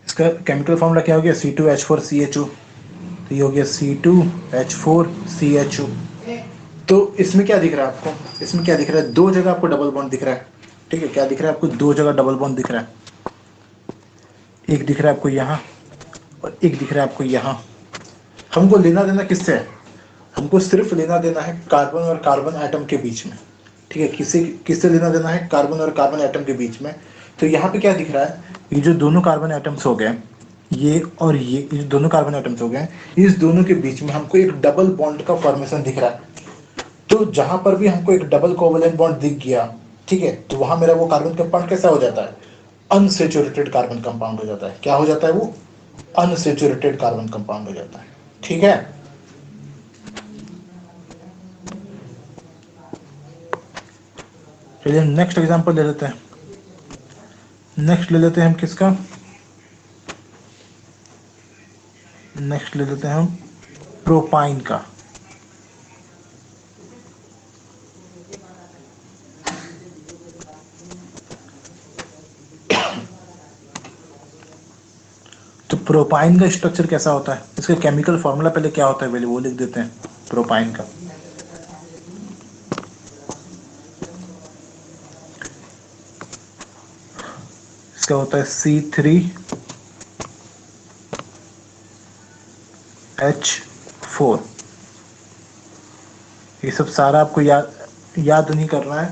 इसका केमिकल फॉर्मूला क्या हो गया? C2H4CHO। तो ये हो गया C2H4CHO। तो इसमें क्या दिख रहा है आपको? इसमें क्या दिख रहा है? दो जगह आपको डबल बॉन्ड दिख रहा है। ठीक है, क्या दिख रहा है आपको? दो जगह डबल बॉन्ड दिख रहा है। एक दिख रहा है आपको यहाँ और एक दिख रहा है आपको यहाँ। हमको लेना देना किससे है? हमको सिर्फ लेना देना है कार्बन और कार्बन एटम के बीच में। ठीक है, किससे लेना देना है? कार्बन और कार्बन एटम के बीच में। तो यहाँ पे क्या दिख रहा है? ये जो दोनों कार्बन एटम्स हो गए, ये और ये दोनों कार्बन एटम्स हो गए, इस दोनों के बीच में हमको एक डबल बॉन्ड का फॉर्मेशन दिख रहा है। तो जहां पर भी हमको एक डबल कोवेलेंट बॉन्ड दिख गया, ठीक है, तो वहां मेरा वो कार्बन कंपाउंड कैसा हो जाता है? अनसेचुरेटेड कार्बन कंपाउंड हो जाता है। क्या हो जाता है वो? अनसेचुरेटेड कार्बन कंपाउंड हो जाता है। ठीक है, चलिए हम नेक्स्ट एग्जांपल ले लेते हैं। नेक्स्ट ले लेते हैं हम किसका? नेक्स्ट ले लेते हैं हम प्रोपाइन का। तो प्रोपाइन का स्ट्रक्चर कैसा होता है? इसका केमिकल फॉर्मूला पहले क्या होता है पहले वो लिख देते हैं प्रोपाइन का। इसका होता है C3H4। ये सब सारा आपको याद याद नहीं करना है,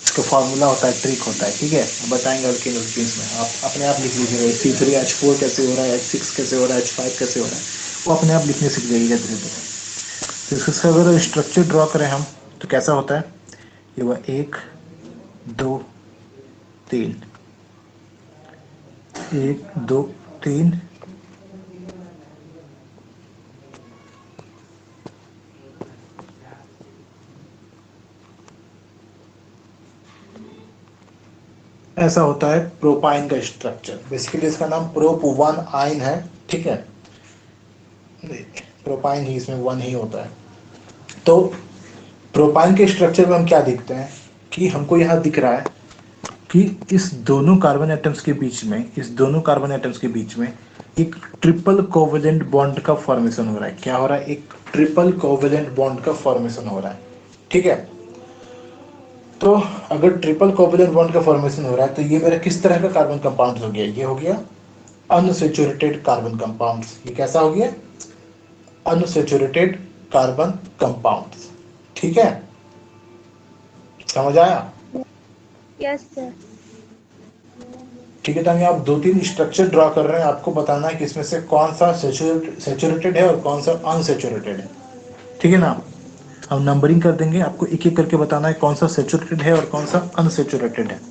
इसका फार्मूला होता है, ट्रिक होता है, ठीक है। बताएंगे अल्किन एल्कीन्स में, आप अपने आप लिख लीजिएगा C3H4 कैसे हो रहा है, H6 कैसे हो रहा है, H5 कैसे हो रहा है, वो अपने आप लिखने सीख जाइएगा धीरे धीरे। तो इसका अगर स्ट्रक्चर ड्रॉ करें हम तो कैसा होता है, ये हुआ 1 2 3, 1 2 3, ऐसा होता है प्रोपाइन का स्ट्रक्चर। बेसिकली इसका नाम प्रोप 1 आइन है, ठीक है। प्रोपाइन ही इसमें 1 ही होता है। तो प्रोपाइन के स्ट्रक्चर में हम क्या देखते हैं कि हमको यहाँ दिख रहा है कि इस दोनों कार्बन एटम्स के बीच में, इस दोनों कार्बन एटम्स के बीच में एक ट्रिपल कोवेलेंट बॉन्ड का फॉर्मेशन हो रहा है। क्या हो रहा है, एक ट्रिपल कोवेलेंट बॉन्ड का फॉर्मेशन हो रहा है, ठीक है। तो अगर ट्रिपल कोवेलेंट बॉन्ड का फॉर्मेशन हो रहा है तो ये मेरा किस तरह का कार्बन कंपाउंड हो गया, ये हो गया अनसैचुरेटेड कार्बन कंपाउंड्स। ये कैसा हो गया, अनसैचुरेटेड कार्बन कंपाउंड्स, ठीक है। समझ आया? Yes sir. ठीक है। तो हम आप 2 3 स्ट्रक्चर ड्रॉ कर रहे हैं, आपको बताना है कि इसमें से कौन सा सैचुरेटेड है और कौन सा अनसैचुरेटेड है, ठीक है ना। हम नंबरिंग कर देंगे, आपको एक एक करके बताना है कौन सा सैचुरेटेड है और कौन सा अनसैचुरेटेड है।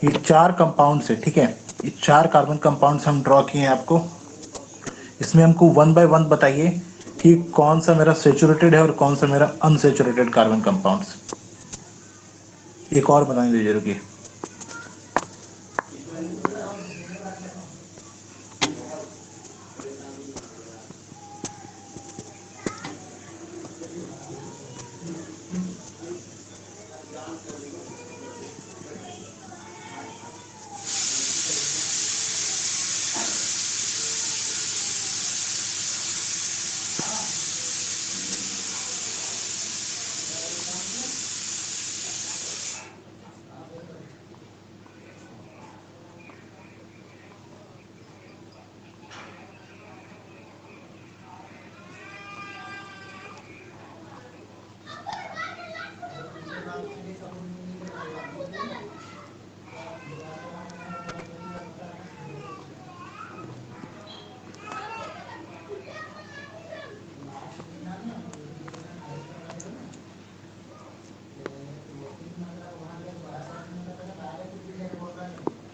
ये 4 कंपाउंड है, ठीक है। ये 4 कार्बन कंपाउंड्स हम ड्रॉ किए हैं आपको। इसमें हमको 1 बाय 1 बताइए कि कौन सा मेरा सेचुरेटेड है और कौन सा मेरा अनसेचुरेटेड कार्बन कंपाउंड्स। एक और बताने दीजिए, रुकिए।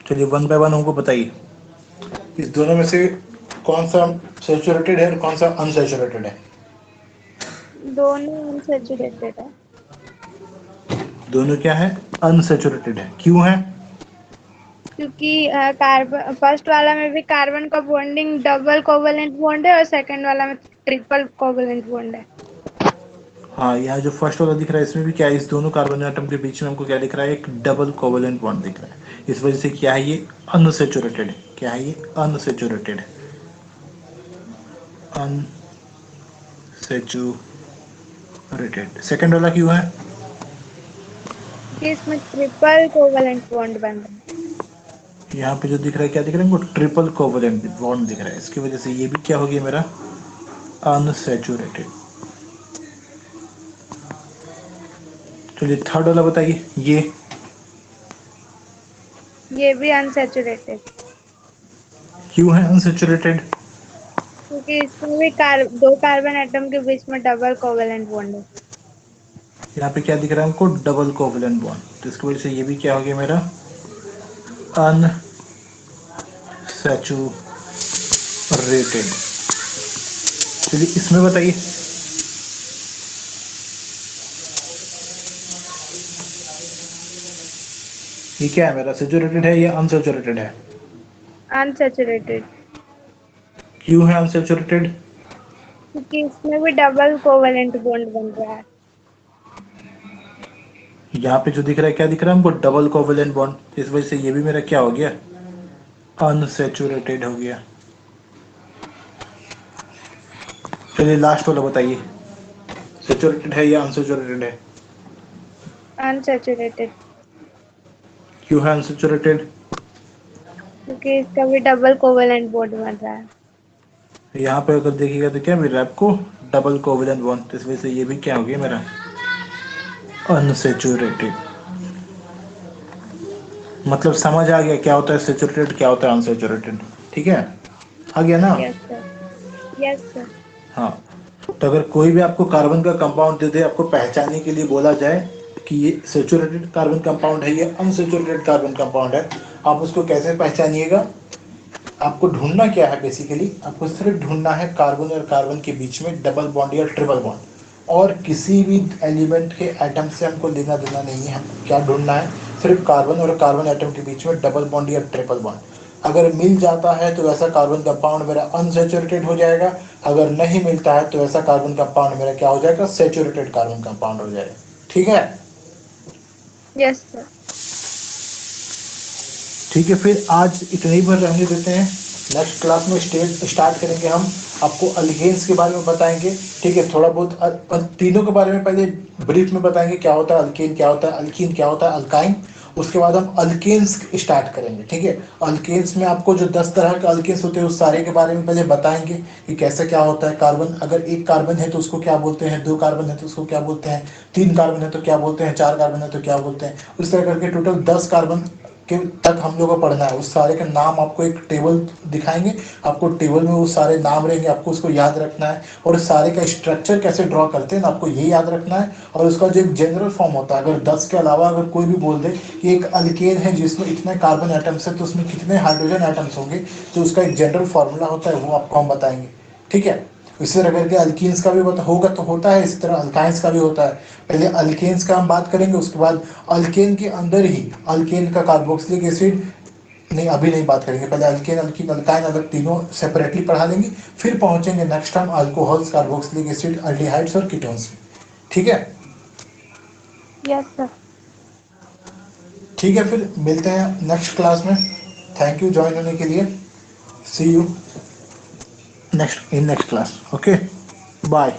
चलिए वन बाय वन हमको बताइए, इस दोनों में से कौन सा सैचुरेटेड है और कौन सा अनसैचुरेटेड है? दोनों अनसेचुरेटेड है, दोनों क्या है? अनसैचुरेटेड है। क्यों है? क्योंकि कार्बन फर्स्ट वाला में भी कार्बन का बॉन्डिंग डबल कोवलेंट बॉन्ड है और सेकंड वाला में ट्रिपल कोवलेंट बॉन्ड है। हाँ, यहाँ जो फर्स्ट वाला दिख रहा है इसमें भी क्या है, इस दोनों कार्बन एटम के बीच में हमको क्या दिख रहा है? एक डबल कोवलेंट बॉन्ड दिख रहा है। इस वजह से क्या है, ये अनसैचुरेटेड है। क्या है ये? अनसैचुरेटेड है। अनसैचुरेटेड। सेकंड वाला क्यों है? कि इसमें ट्रिपल कोवलेंट बॉन्ड बन रहा है। यहाँ पे जो दिख रहा है, क्या दिख रहा है हमको? ट्रिपल कोवलेंट बॉन्ड दिख रहा है। इसकी वजह से ये भी क्या हो गया मेरा? अनसैचुरेटेड। चलिए थर्ड वाला बताइए। ये भी अनसेचुरेटेड, क्यों है अनसैचुरेटेड? क्योंकि इसमें भी दो कार्बन एटम के बीच में डबल कोवलेंट बॉन्ड है। यहाँ पे क्या दिख रहा है हमको? Double covalent bond. तो इसकी वजह से ये भी क्या हो गया मेरा? अनसैचुरेटेड। चलिए इसमें बताइए, ये क्या है मेरा? सैचुरेटेड है या अनसैचुरेटेड है? अनसेचुरेटेड, क्यों है अनसैचुरेटेड? क्योंकि इसमें भी डबल कोवलेंट बॉन्ड बन रहा है। यहाँ पे जो दिख रहा है, क्या दिख रहा है हमको? Double covalent bond. इस वजह से ये भी मेरा क्या हो गया? अनसैचुरेटेड हो गया। चलिए लास्ट वाला बताइए, सैचुरेटेड है या अनसैचुरेटेड है? अनसेचुरेटेड, क्यों है अनसैचुरेटेड? क्योंकि इसका भी डबल कोवलेंट बॉन्ड बन रहा है। यहाँ पे अगर देखिएगा तो क्या मिल रहा है आपको? Double covalent bond. तो इस वजह से ये भी क्या हो गया मेरा? अनसैचुरेटेड। मतलब समझ आ गया क्या होता है सैचुरेटेड, क्या होता है अनसैचुरेटेड? ठीक है, आ गया ना? Yes sir, yes sir. हाँ। तो अगर कोई भी आपको कार्बन का कंपाउंड दे दे, आपको पहचानने के लिए बोला जाए कि ये सैचुरेटेड कार्बन कंपाउंड है, ये अनसैचुरेटेड कार्बन कंपाउंड है, आप उसको कैसे पहचानिएगा? आपको ढूंढना क्या है? बेसिकली आपको सिर्फ ढूंढना है कार्बन और कार्बन के बीच में डबल बॉन्ड या ट्रिपल बॉन्ड, और किसी भी एलिमेंट के एटम से हमको लेना देना नहीं है। हम क्या ढूंढना है? सिर्फ कार्बन और कार्बन एटम के बीच में डबल बॉन्ड या ट्रिपल बॉन्ड। अगर मिल जाता है तो वैसा कार्बन कंपाउंड मेरा अनसैचुरेटेड हो जाएगा। अगर नहीं मिलता है तो वैसा कार्बन कंपाउंड मेरा क्या हो जाएगा? सैचुरेटेड कार्बन कंपाउंड हो जाएगा। ठीक है? Yes sir. ठीक है, फिर आज इतने ही भर रहने देते हैं। नेक्स्ट क्लास में स्टार्ट करेंगे हम, आपको अल्केन्स के बारे में बताएंगे। ठीक है, थोड़ा बहुत तीनों के बारे में पहले ब्रीफ में बताएंगे, क्या होता है अल्केन, क्या होता है अल्कीन, क्या होता है अल्काइन। उसके बाद हम अल्केन्स स्टार्ट करेंगे। ठीक है, अल्केन्स में आपको जो 10 तरह के अल्केन्स होते हैं उस सारे के बारे में पहले बताएंगे कि कैसे क्या होता है। कार्बन, अगर एक कार्बन है तो उसको क्या बोलते हैं, दो कार्बन है तो उसको क्या बोलते हैं, तीन कार्बन है तो क्या बोलते हैं, चार कार्बन है तो क्या बोलते हैं। उस तरह करके टोटल 10 कार्बन के तक हम लोग को पढ़ना है। उस सारे का नाम आपको एक टेबल दिखाएंगे, आपको टेबल में वो सारे नाम रहेंगे, आपको उसको याद रखना है। और उस सारे का स्ट्रक्चर कैसे ड्रॉ करते हैं ना, आपको ये याद रखना है। और उसका जो एक जनरल फॉर्म होता है, अगर 10 के अलावा अगर कोई भी बोल दे कि एक अल्केन है जिसमें इतने कार्बन एटम्स है तो उसमें कितने हाइड्रोजन एटम्स होंगे, तो उसका एक जनरल फॉर्मूला होता है, वो आपको हम बताएंगे। ठीक है, इसी तरह करके अल्कीन्स का भी होगा तो होता है, इसी तरह अल्काइंस का भी होता है। पहले अल्केन्स का हम बात करेंगे, उसके बाद अल्केन के अंदर ही अल्केन का कार्बोक्सिलिक एसिड, नहीं अभी नहीं बात करेंगे। पहले अल्केन, अल्कीन, अल्काइन अलग तीनों सेपरेटली पढ़ा लेंगे, फिर पहुंचेंगे next time alcohols, carboxylic acid, aldehydes और कीटोन्स। ठीक है? Yes sir. ठीक है, फिर मिलते हैं नेक्स्ट क्लास में। थैंक यू ज्वाइन होने के लिए। See you next in next class. Okay, bye.